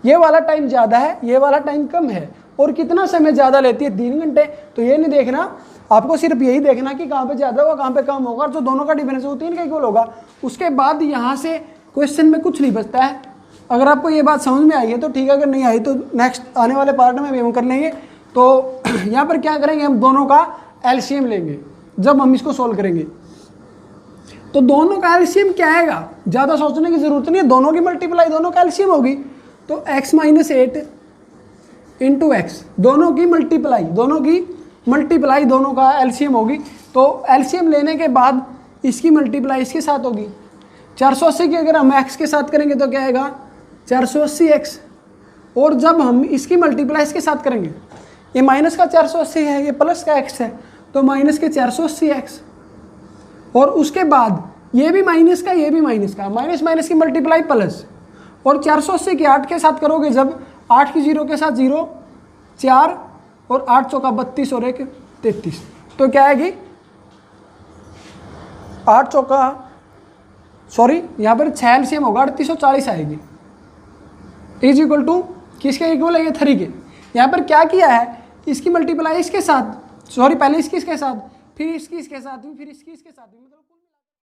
ये वाला टाइम ज़्यादा है, ये वाला टाइम कम है, और कितना समय ज़्यादा लेती है? 3 घंटे। तो ये नहीं देखना, आपको सिर्फ यही देखना कि कहाँ पे ज़्यादा होगा कहाँ पे कम होगा, जो दोनों का डिफरेंस वो 3 का इक्वल होगा। उसके बाद यहाँ से क्वेश्चन में कुछ नहीं बचता है। अगर आपको ये बात समझ में आई है तो ठीक है, अगर नहीं आई तो नेक्स्ट आने वाले पार्ट में भी हम कर लेंगे। तो यहाँ पर क्या करेंगे, हम दोनों का एलसीएम लेंगे जब हम इसको सोल्व करेंगे। तो दोनों का एलसीएम क्या आएगा, ज़्यादा सोचने की जरूरत नहीं है, दोनों की मल्टीप्लाई दोनों का एलसीएम होगी। तो x माइनस 8 इंटू एक्स, दोनों की मल्टीप्लाई दोनों का एलसीएम होगी। तो एलसीएम लेने के बाद इसकी मल्टीप्लाई इसके साथ होगी। 480 की अगर हम x के साथ करेंगे तो क्या आएगा? 480x। और जब हम इसकी मल्टीप्लाई इसके साथ करेंगे, ये माइनस का 480 है, ये प्लस का x है, तो माइनस के 480x। और उसके बाद ये भी माइनस का, ये भी माइनस का, माइनस माइनस की मल्टीप्लाई प्लस। और 480 की 8 के साथ करोगे, जब 8 की 0 के साथ 0, 4 और 8 चौका 32 और 1 33। तो क्या आएगी? 8 चौका सॉरी यहाँ पर 6 एलसीएम होगा, 3840 आएगी। इज इक्वल टू किसके इक्वल है? ये 3 के। यहाँ पर क्या किया है, इसकी मल्टीप्लाई इसके साथ, सॉरी पहले इसकी इसके साथ, फिर इसकी इसके साथ, फिर इसकी इसके साथ, मतलब